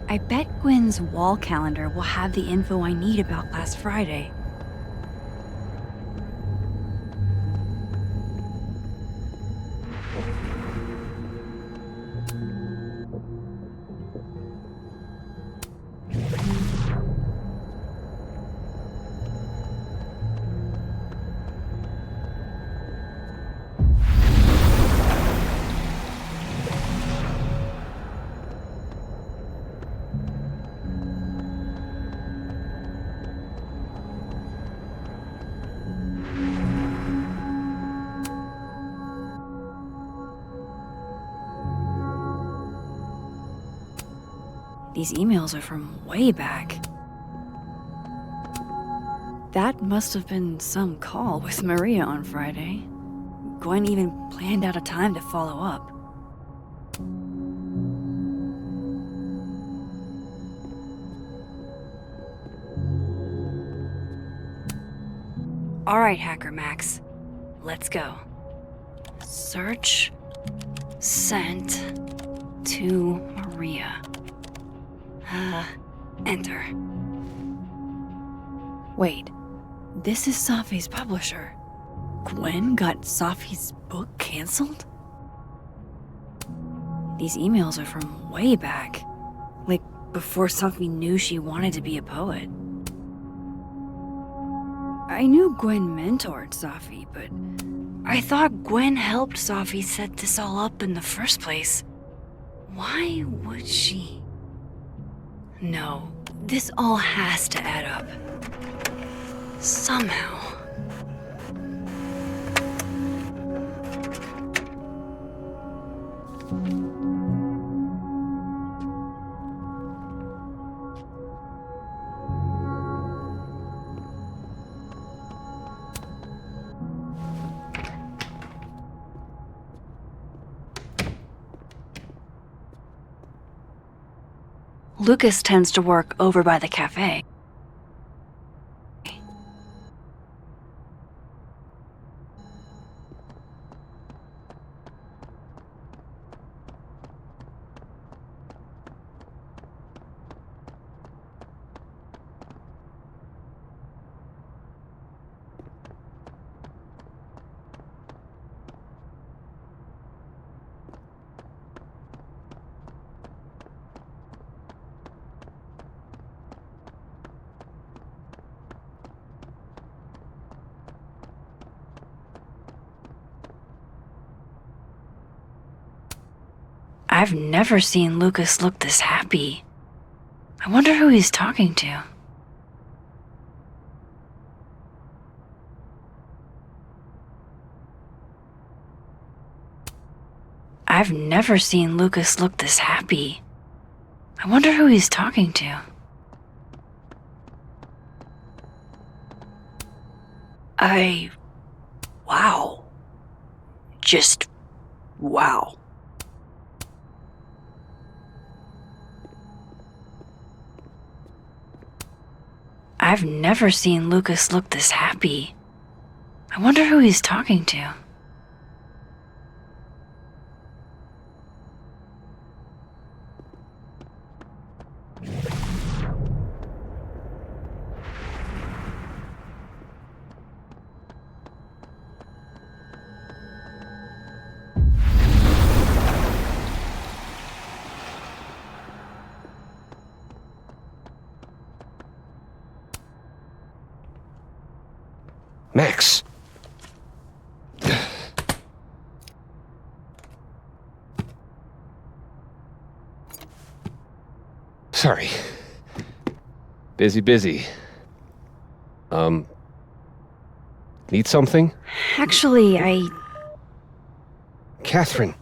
Speaker 1: I bet Gwen's wall calendar will have the info I need about last Friday. These emails are from way back. That must have been some call with Maria on Friday. Gwen even planned out a time to follow up. All right, Hacker Max. Let's go. Search. Sent. To Maria. Enter. Wait, this is Safi's publisher. Gwen got Safi's book canceled? These emails are from way back. Like, before Safi knew she wanted to be a poet. I knew Gwen mentored Safi, but I thought Gwen helped Safi set this all up in the first place. Why would she? No, this all has to add up. Somehow. Lucas tends to work over by the cafe. I've never seen Lucas look this happy. I wonder who he's talking to. I've never seen Lucas look this happy. I wonder who he's talking to. Wow. Just wow. I've never seen Lucas look this happy. I wonder who he's talking to.
Speaker 21: Max. Sorry. Busy. Need something?
Speaker 1: Actually,
Speaker 21: Catherine.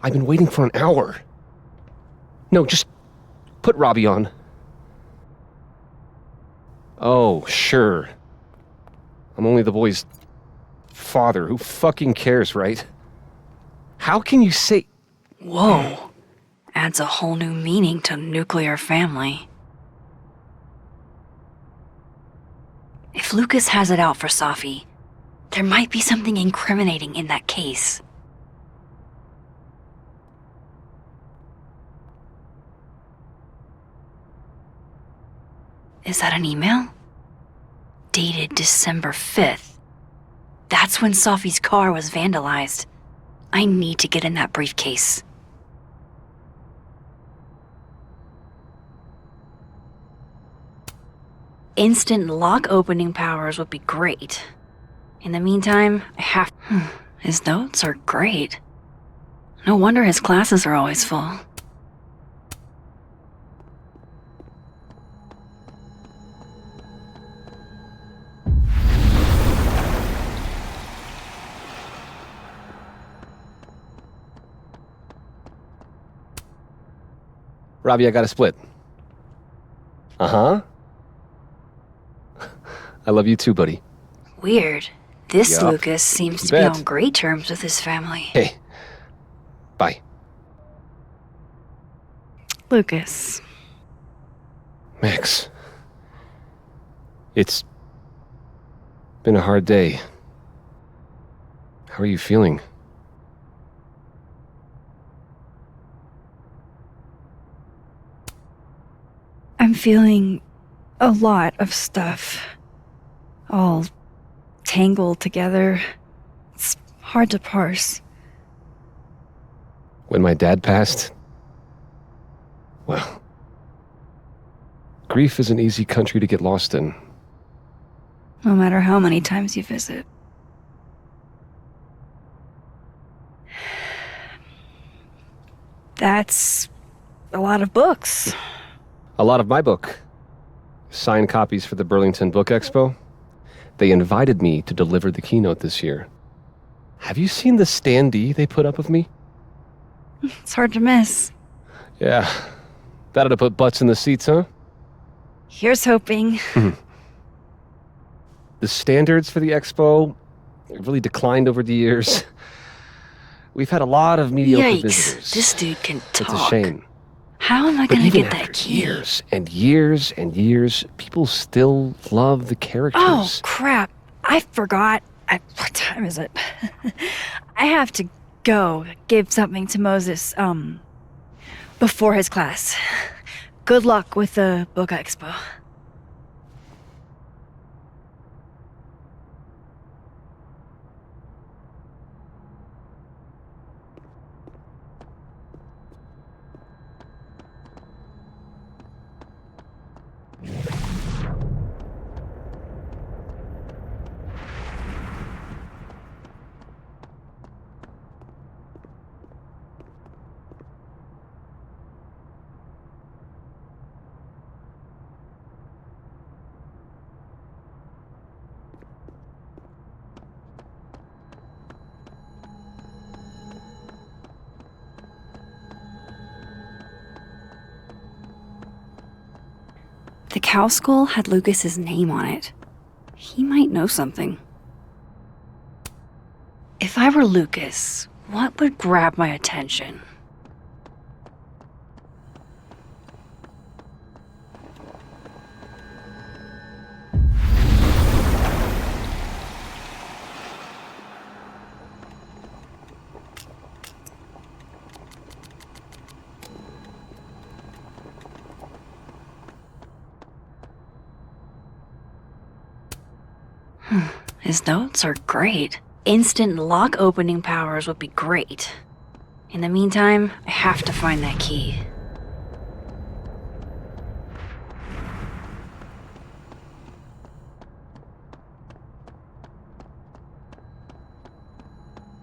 Speaker 21: I've been waiting for an hour. No, just put Robbie on. Oh, sure. I'm only the boy's father. Who fucking cares, right? How can you say...
Speaker 1: Whoa. Adds a whole new meaning to nuclear family. If Lucas has it out for Safi, there might be something incriminating in that case. Is that an email? Dated December 5th. That's when Safi's car was vandalized. I need to get in that briefcase. Instant lock opening powers would be great. In the meantime, I have... His notes are great. No wonder his classes are always full.
Speaker 21: Robbie, I got a split. Uh-huh. I love you too, buddy.
Speaker 1: Weird. This
Speaker 21: Yup.
Speaker 1: Lucas seems
Speaker 21: You
Speaker 1: to be
Speaker 21: bet.
Speaker 1: on great terms with his family.
Speaker 21: Hey. Bye.
Speaker 1: Lucas.
Speaker 21: Max. It's been a hard day. How are you feeling?
Speaker 1: I'm feeling a lot of stuff. All tangled together. It's hard to parse.
Speaker 21: When my dad passed, well, grief is an easy country to get lost in.
Speaker 1: No matter how many times you visit. That's a lot of books.
Speaker 21: A lot of my book. Signed copies for the Burlington Book Expo. They invited me to deliver the keynote this year. Have you seen the standee they put up of me?
Speaker 1: It's hard to miss.
Speaker 21: Yeah. That ought to put butts in the seats, huh?
Speaker 1: Here's hoping.
Speaker 21: The standards for the expo have really declined over the years. We've had a lot of mediocre
Speaker 1: Yikes.
Speaker 21: visitors.
Speaker 1: This dude can talk.
Speaker 21: It's a shame.
Speaker 1: How am I
Speaker 21: But
Speaker 1: gonna
Speaker 21: even
Speaker 1: get
Speaker 21: after
Speaker 1: that key?
Speaker 21: years and years and years, people still love the characters.
Speaker 1: Oh, crap. I forgot. What time is it? I have to go give something to Moses, before his class. Good luck with the book expo. The cow skull had Lucas's name on it. He might know something. If I were Lucas, what would grab my attention? His notes are great. Instant lock opening powers would be great. In the meantime, I have to find that key.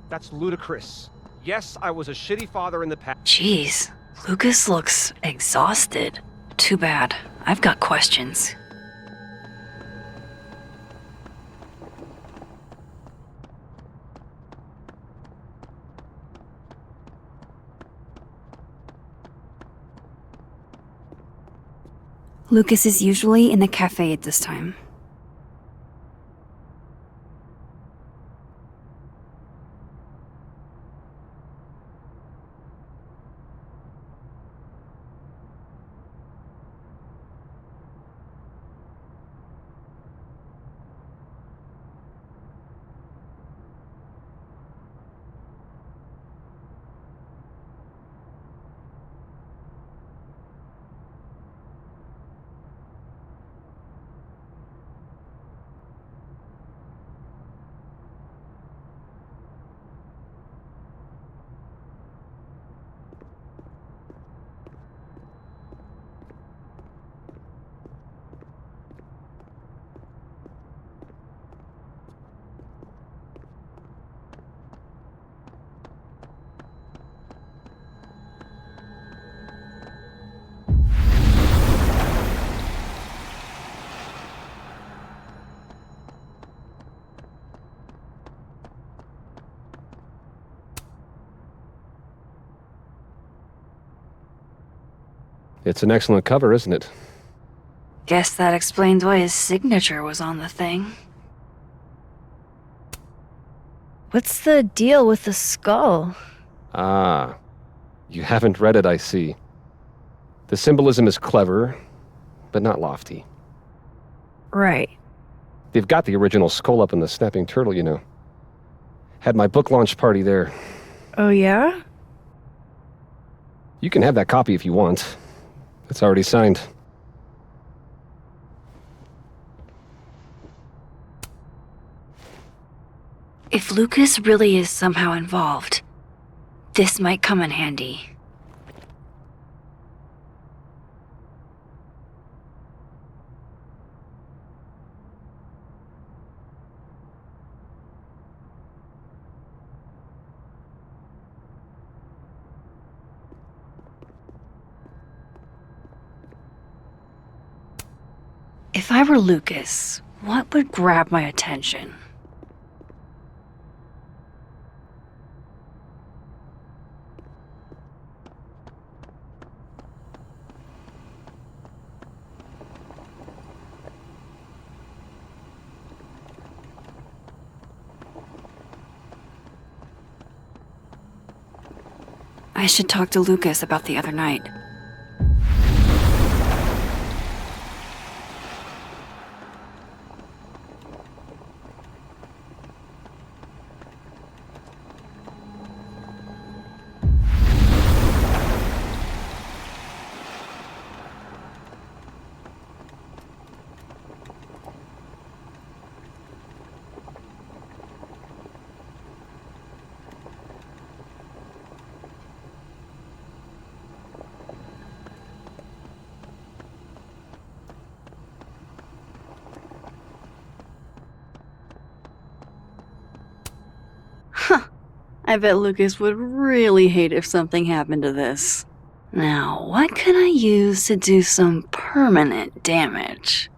Speaker 4: That's ludicrous. Yes, I was a shitty father in the past.
Speaker 1: Jeez, Lucas looks exhausted. Too bad. I've got questions. Lucas is usually in the cafe at this time.
Speaker 21: It's an excellent cover, isn't it?
Speaker 1: Guess that explains why his signature was on the thing. What's the deal with the skull?
Speaker 21: Ah, you haven't read it, I see. The symbolism is clever, but not lofty.
Speaker 1: Right.
Speaker 21: They've got the original skull up in the Snapping Turtle, you know. Had my book launch party there.
Speaker 1: Oh, yeah?
Speaker 21: You can have that copy if you want. It's already signed.
Speaker 1: If Lucas really is somehow involved, this might come in handy. If I were Lucas, what would grab my attention? I should talk to Lucas about the other night. I bet Lucas would really hate if something happened to this. Now, what can I use to do some permanent damage?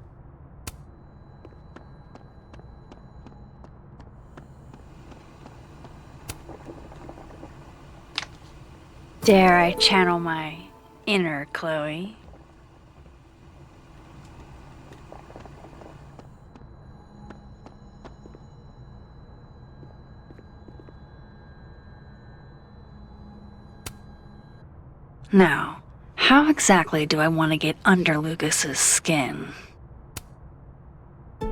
Speaker 1: Dare I channel my inner Chloe? Now, how exactly do I want to get under Lucas's skin?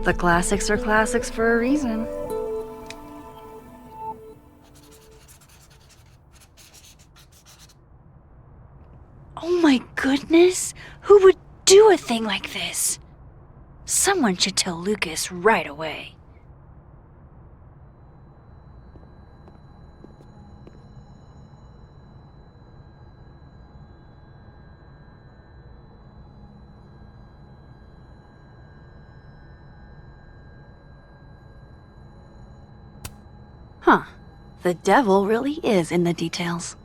Speaker 1: The classics are classics for a reason. Oh my goodness! Who would do a thing like this? Someone should tell Lucas right away. Huh. The devil really is in the details.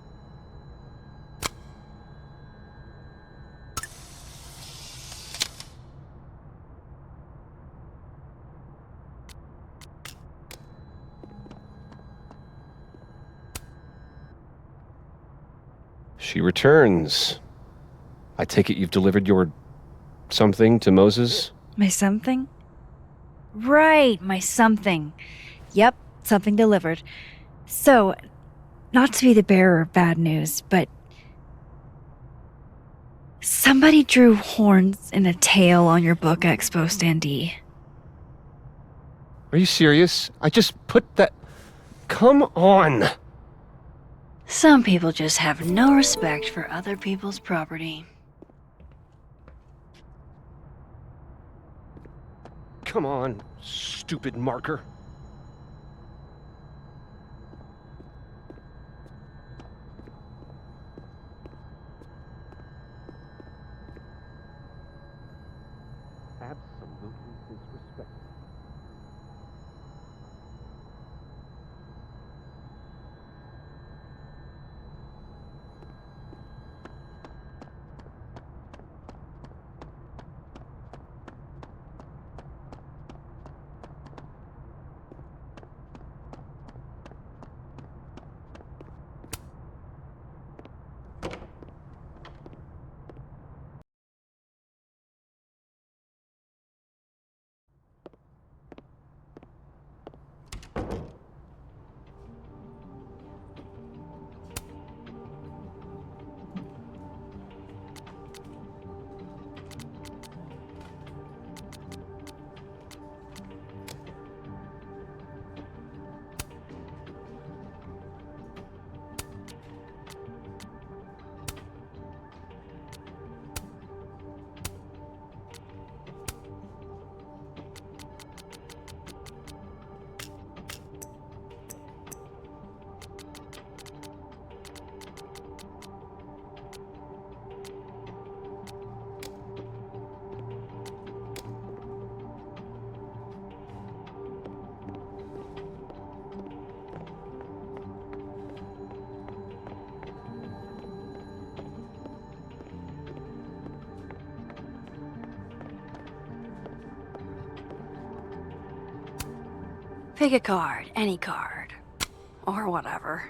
Speaker 21: She returns. I take it you've delivered your something to Moses?
Speaker 1: My something? Right, my something. Yep, something delivered. So, not to be the bearer of bad news, but somebody drew horns and a tail on your book expo standee.
Speaker 21: Are you serious? I just put that... Come on!
Speaker 1: Some people just have no respect for other people's property.
Speaker 21: Come on, stupid marker. Absolutely disrespectful.
Speaker 1: Pick a card, any card. Or whatever.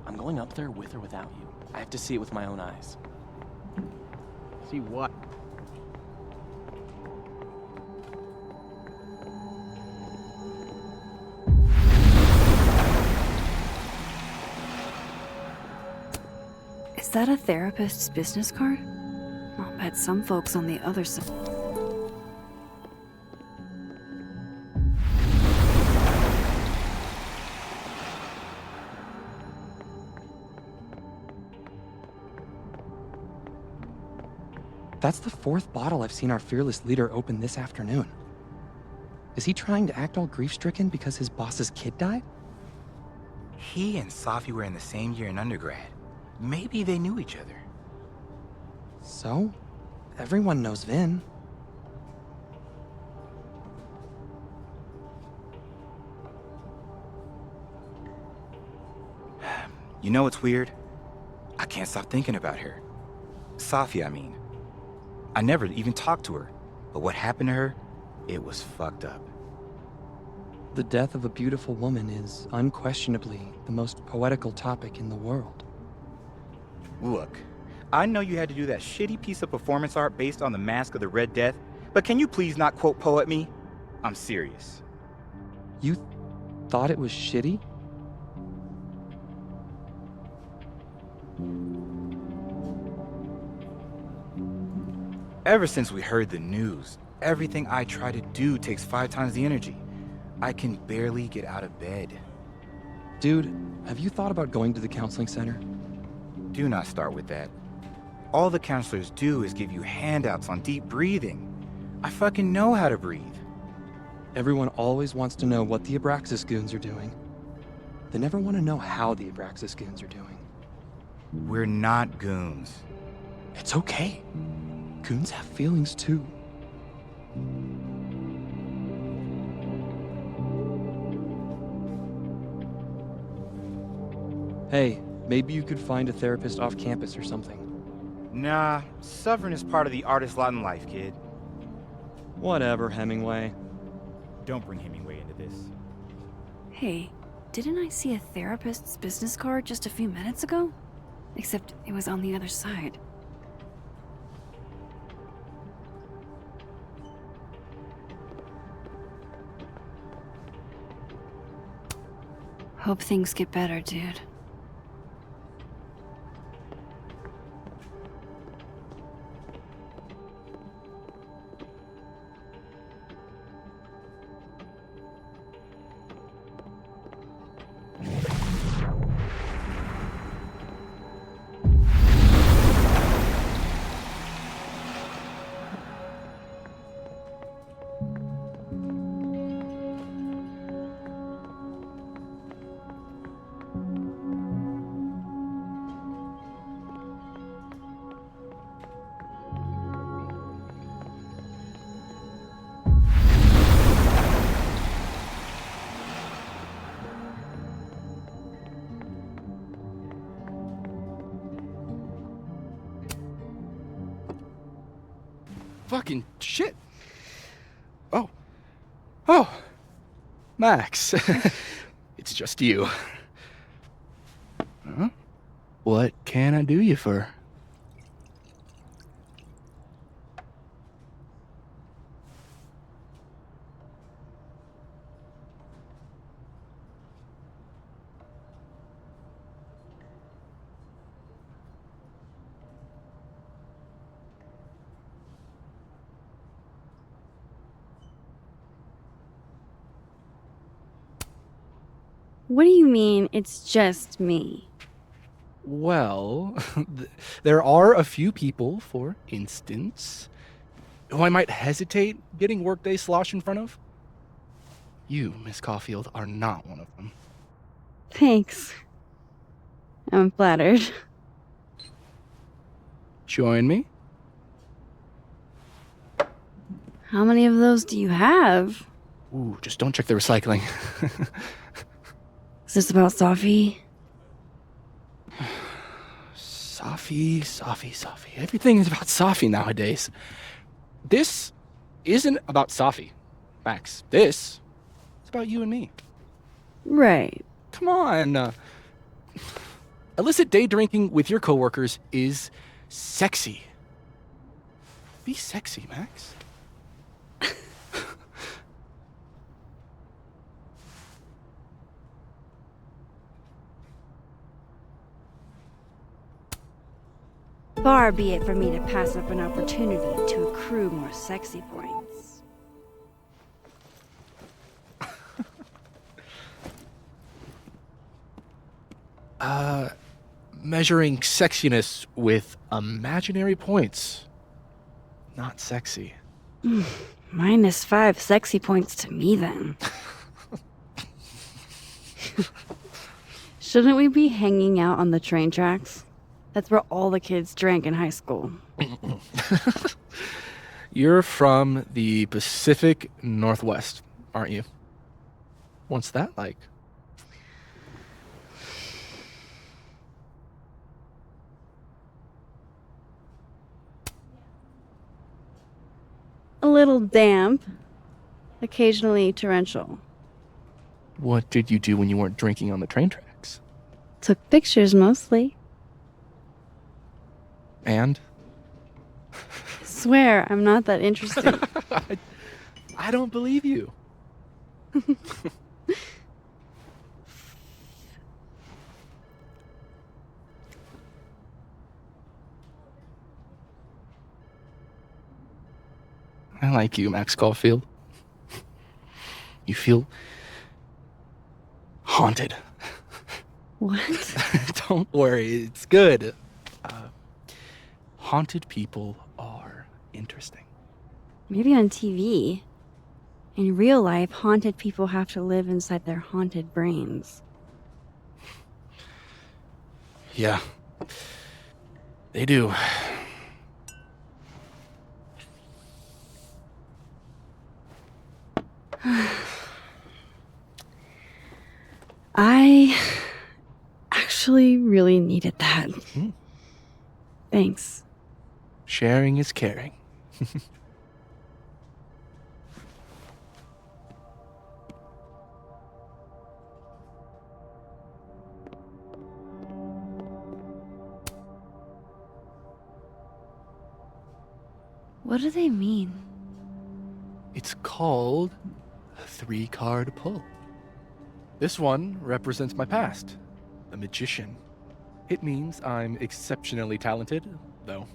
Speaker 6: I'm going up there with or without you. I have to see it with my own eyes.
Speaker 4: See what?
Speaker 1: Is that a therapist's business card? I'll bet some folks on the other side.
Speaker 7: That's the 4th bottle I've seen our fearless leader open this afternoon. Is he trying to act all grief-stricken because his boss's kid died?
Speaker 22: He and Safi were in the same year in undergrad. Maybe they knew each other.
Speaker 7: So? Everyone knows Vin.
Speaker 22: You know what's weird? I can't stop thinking about her. Safi, I mean. I never even talked to her, but what happened to her, it was fucked up.
Speaker 7: The death of a beautiful woman is unquestionably the most poetical topic in the world.
Speaker 22: Look, I know you had to do that shitty piece of performance art based on the Mask of the Red Death, but can you please not quote poet me? I'm serious.
Speaker 7: You thought it was shitty?
Speaker 22: Ever since we heard the news, everything I try to do takes 5 times the energy. I can barely get out of bed.
Speaker 7: Dude, have you thought about going to the counseling center?
Speaker 22: Do not start with that. All the counselors do is give you handouts on deep breathing. I fucking know how to breathe.
Speaker 7: Everyone always wants to know what the Abraxas goons are doing. They never want to know how the Abraxas goons are doing.
Speaker 22: We're not goons.
Speaker 7: It's okay. Goons have feelings too. Hey, maybe you could find a therapist off campus or something.
Speaker 22: Nah, suffering is part of the artist lot in life, kid.
Speaker 7: Whatever, Hemingway.
Speaker 22: Don't bring Hemingway into this.
Speaker 1: Hey, didn't I see a therapist's business card just a few minutes ago? Except it was on the other side. Hope things get better, dude.
Speaker 5: Fucking shit. Oh. Max. It's just you. Huh? What can I do you for?
Speaker 1: What do you mean, it's just me?
Speaker 5: Well, there are a few people, for instance, who I might hesitate getting workday slosh in front of. You, Miss Caulfield, are not one of them.
Speaker 1: Thanks. I'm flattered.
Speaker 5: Join me?
Speaker 1: How many of those do you have?
Speaker 5: Ooh, just don't check the recycling.
Speaker 1: Is this about Safi?
Speaker 5: Safi. Everything is about Safi nowadays. This isn't about Safi, Max. This is about you and me.
Speaker 1: Right.
Speaker 5: Come on. Illicit day drinking with your coworkers is sexy. Be sexy, Max.
Speaker 1: Far be it for me to pass up an opportunity to accrue more sexy points.
Speaker 5: Measuring sexiness with imaginary points. not sexy.
Speaker 1: -5 sexy points to me then. Shouldn't we be hanging out on the train tracks? That's where all the kids drank in high school.
Speaker 5: You're from the Pacific Northwest, aren't you? What's that like?
Speaker 1: A little damp, occasionally torrential.
Speaker 5: What did you do when you weren't drinking on the train tracks?
Speaker 1: Took pictures mostly.
Speaker 5: And?
Speaker 1: Swear, I'm not that interesting.
Speaker 5: I don't believe you. I like you, Max Caulfield. You feel haunted.
Speaker 1: What?
Speaker 5: Don't worry, it's good. Haunted people are interesting.
Speaker 1: Maybe on TV. In real life, haunted people have to live inside their haunted brains.
Speaker 5: Yeah, they do.
Speaker 1: I actually really needed that. Thanks.
Speaker 5: Sharing is caring.
Speaker 1: What do they mean?
Speaker 5: It's called a 3-card pull. This one represents my past, a magician. It means I'm exceptionally talented, though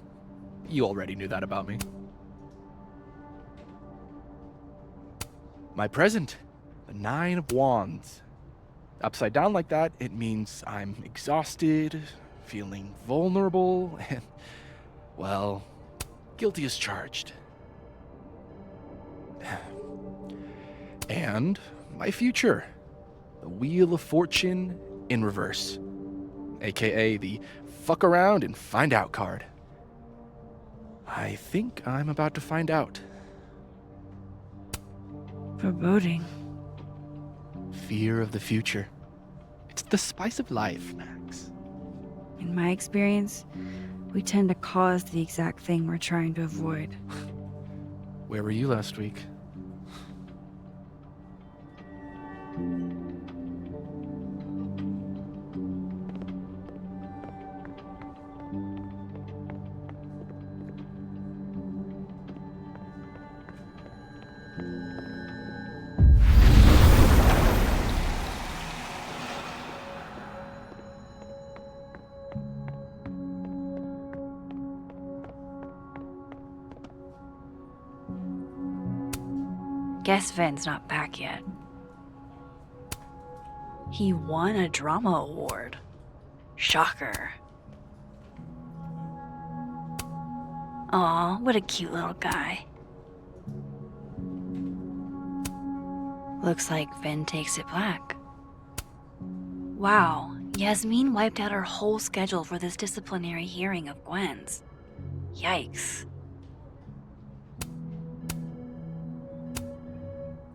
Speaker 5: you already knew that about me. My present, the 9 of Wands. Upside down like that, it means I'm exhausted, feeling vulnerable, and, well, guilty as charged. And my future, the Wheel of Fortune in reverse, aka the fuck around and find out card. I think I'm about to find out.
Speaker 1: Foreboding.
Speaker 5: Fear of the future. It's the spice of life, Max.
Speaker 1: In my experience, we tend to cause the exact thing we're trying to avoid.
Speaker 5: Where were you last week?
Speaker 1: Guess Vin's not back yet. He won a drama award. Shocker. Aw, what a cute little guy. Looks like Vin takes it black. Wow, Yasmin wiped out her whole schedule for this disciplinary hearing of Gwen's. Yikes.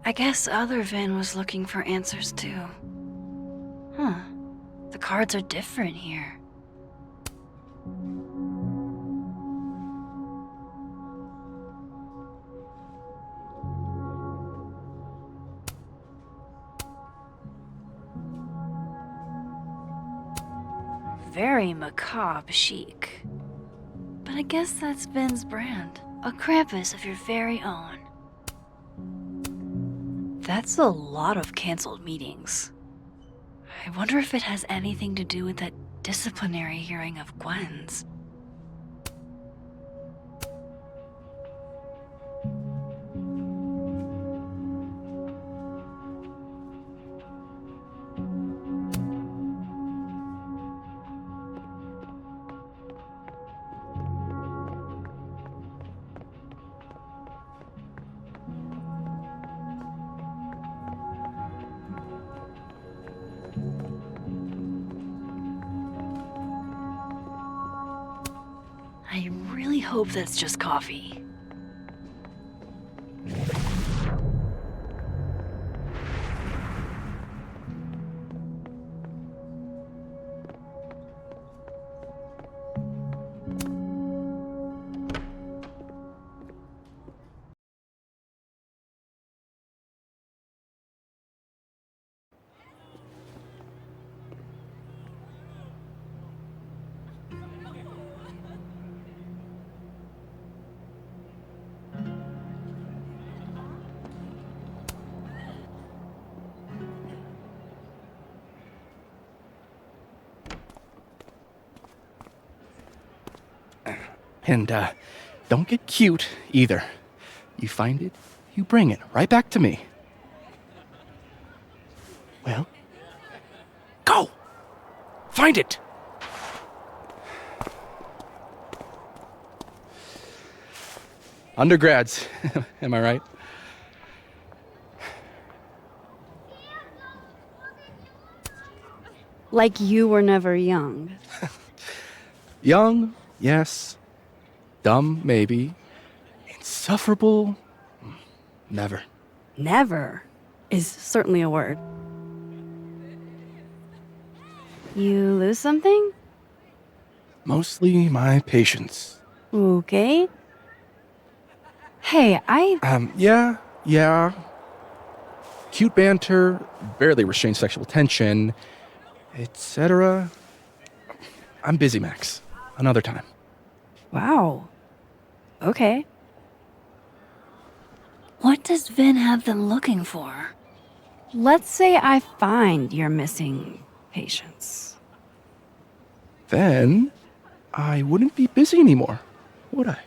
Speaker 1: I guess other Vin was looking for answers too. Huh. The cards are different here. Very macabre chic. But I guess that's Vin's brand. A Krampus of your very own. That's a lot of canceled meetings. I wonder if it has anything to do with that disciplinary hearing of Gwen's. I really hope that's just coffee.
Speaker 5: And, don't get cute either. You find it, you bring it right back to me. Well, go! Find it! Undergrads, am I right?
Speaker 1: Like you were never young.
Speaker 5: Young, yes. Dumb, maybe. Insufferable, never.
Speaker 1: Never is certainly a word. You lose something?
Speaker 5: Mostly my patience.
Speaker 1: Okay. Hey,
Speaker 5: Yeah. Cute banter, barely restrained sexual tension, etc. I'm busy, Max. Another time.
Speaker 1: Wow. Okay. What does Vin have them looking for? Let's say I find your missing patience.
Speaker 5: Then I wouldn't be busy anymore, would I?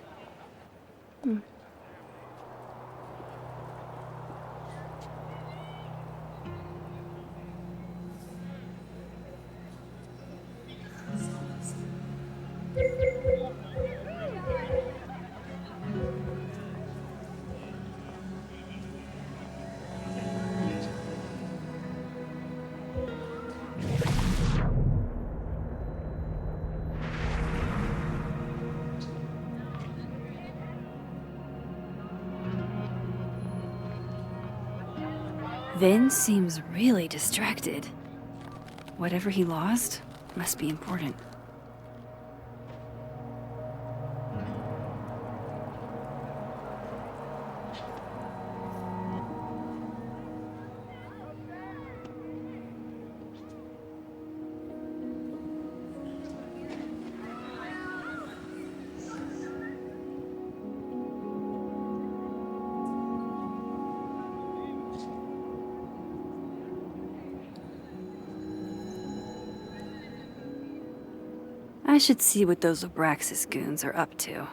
Speaker 1: Vin seems really distracted. Whatever he lost must be important. I should see what those Abraxas goons are up to.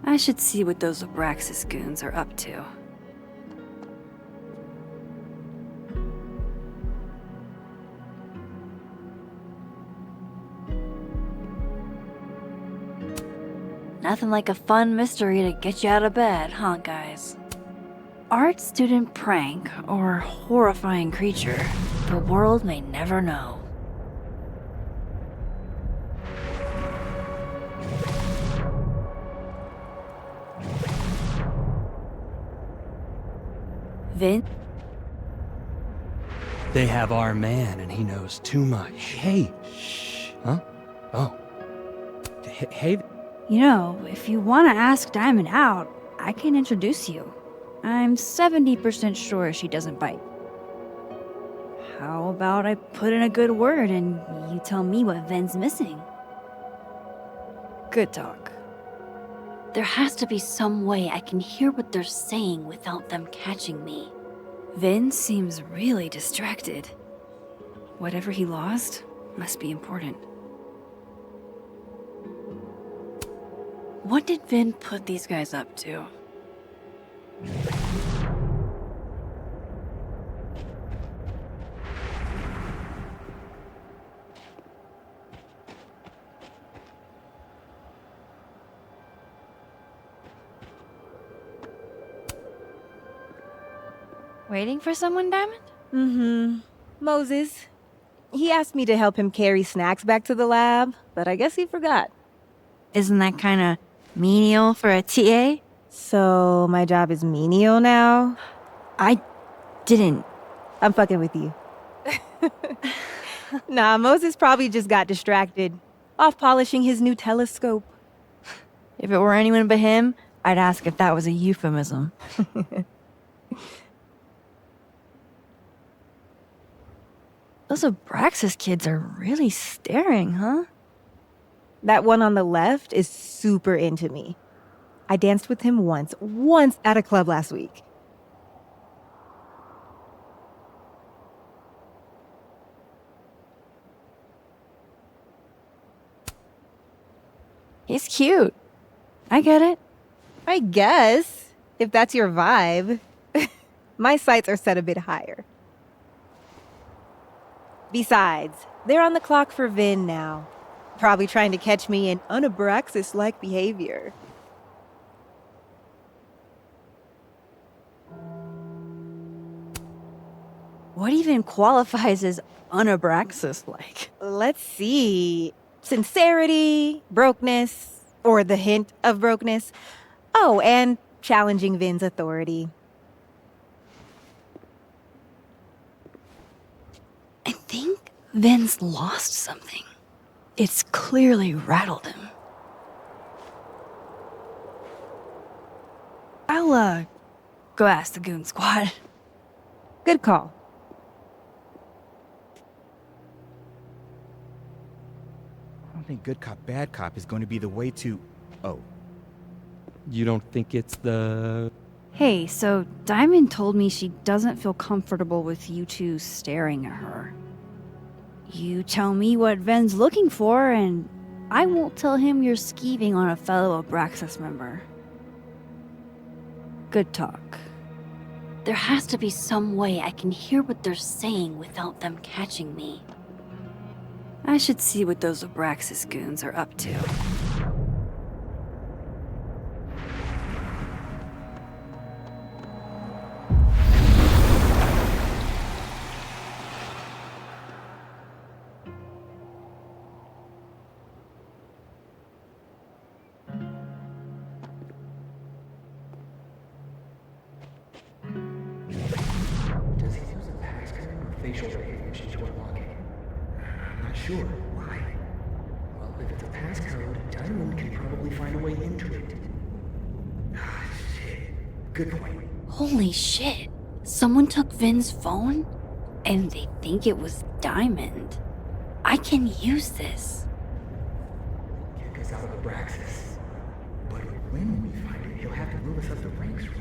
Speaker 1: I should see what those Abraxas goons are up to. Nothing like a fun mystery to get you out of bed, huh, guys? Art student prank or horrifying creature, the world may never know. Vin?
Speaker 8: They have our man, and he knows too much. Hey, shh. Huh? Oh. Hey.
Speaker 1: You know, if you want to ask Diamond out, I can introduce you. I'm 70% sure she doesn't bite. How about I put in a good word and you tell me what Vin's missing? Good talk. There has to be some way I can hear what they're saying without them catching me. Vin seems really distracted. Whatever he lost must be important. What did Vin put these guys up to? Waiting for someone, Diamond?
Speaker 11: Mm-hmm. Moses. He asked me to help him carry snacks back to the lab, but I guess he forgot.
Speaker 1: Isn't that kind of menial for a TA?
Speaker 11: So, my job is menial now?
Speaker 1: I didn't.
Speaker 11: I'm fucking with you. Nah, Moses probably just got distracted. Off polishing his new telescope.
Speaker 1: If it were anyone but him, I'd ask if that was a euphemism. Those Abraxas kids are really staring, huh?
Speaker 11: That one on the left is super into me. I danced with him once at a club last week.
Speaker 1: He's cute. I get it.
Speaker 11: I guess, if that's your vibe. My sights are set a bit higher. Besides, they're on the clock for Vin now. Probably trying to catch me in unabraxas-like behavior.
Speaker 1: What even qualifies as unabraxas-like?
Speaker 11: Let's see. Sincerity, brokenness, or the hint of brokenness. Oh, and challenging Vin's authority.
Speaker 1: I think Vin's lost something. It's clearly rattled him. I'll, go ask the goon squad.
Speaker 11: Good call.
Speaker 22: I don't think good cop, bad cop is going to be the way to... Oh.
Speaker 7: You don't think it's the...
Speaker 1: Hey, so Diamond told me she doesn't feel comfortable with you two staring at her. You tell me what Ven's looking for, and I won't tell him you're skeeving on a fellow Abraxas member. Good talk. There has to be some way I can hear what they're saying without them catching me. I should see what those Abraxas goons are up to.
Speaker 13: Does he use a passcode or facial recognition to unlock it? I'm not sure. Why? Well, if it's a passcode, Diamond can probably find a way into it. Ah, shit. Good point.
Speaker 1: Holy shit. Someone took Vin's phone? And they think it was Diamond. I can use this.
Speaker 13: Kick us out of Abraxas. But when we find it, he'll have to move us up the ranks, right?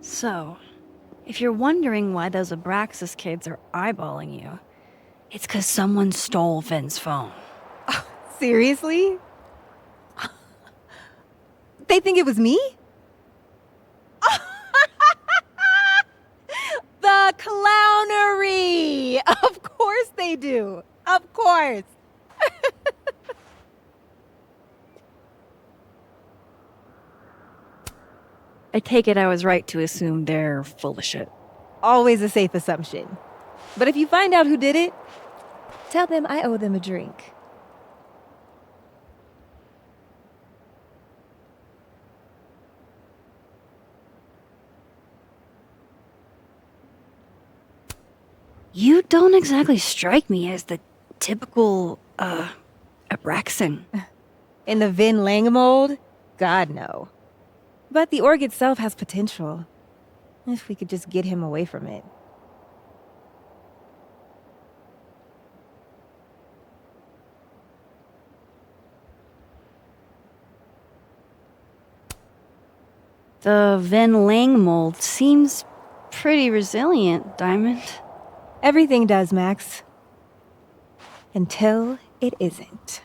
Speaker 1: So, if you're wondering why those Abraxas kids are eyeballing you, it's 'cause someone stole Vin's phone.
Speaker 11: Seriously? They think it was me? The clownery! Of course they do. Of course.
Speaker 1: I take it I was right to assume they're full of shit.
Speaker 11: Always a safe assumption. But if you find out who did it, tell them I owe them a drink.
Speaker 1: You don't exactly strike me as the typical, Abraxan.
Speaker 11: In the Vin Lang mold? God, no. But the org itself has potential. If we could just get him away from it.
Speaker 1: The Ven Lang mold seems pretty resilient, Diamond.
Speaker 11: Everything does, Max. Until it isn't.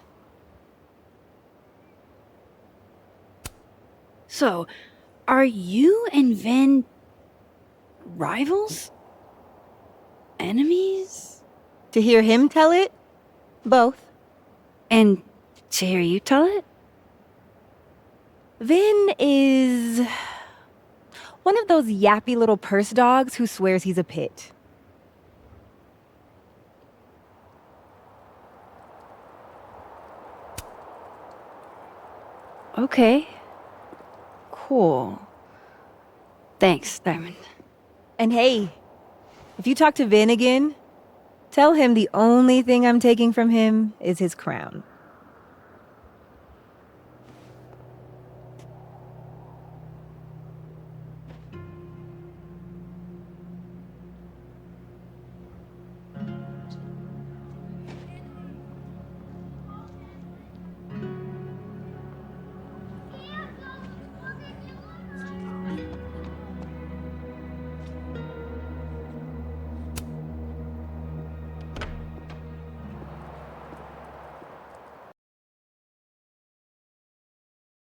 Speaker 1: So, are you and Ven rivals? Enemies?
Speaker 11: To hear him tell it? Both.
Speaker 1: And to hear you tell it?
Speaker 11: Vin is one of those yappy little purse dogs who swears he's a pit.
Speaker 1: Okay. Cool. Thanks, Diamond.
Speaker 11: And hey, if you talk to Vin again, tell him the only thing I'm taking from him is his crown.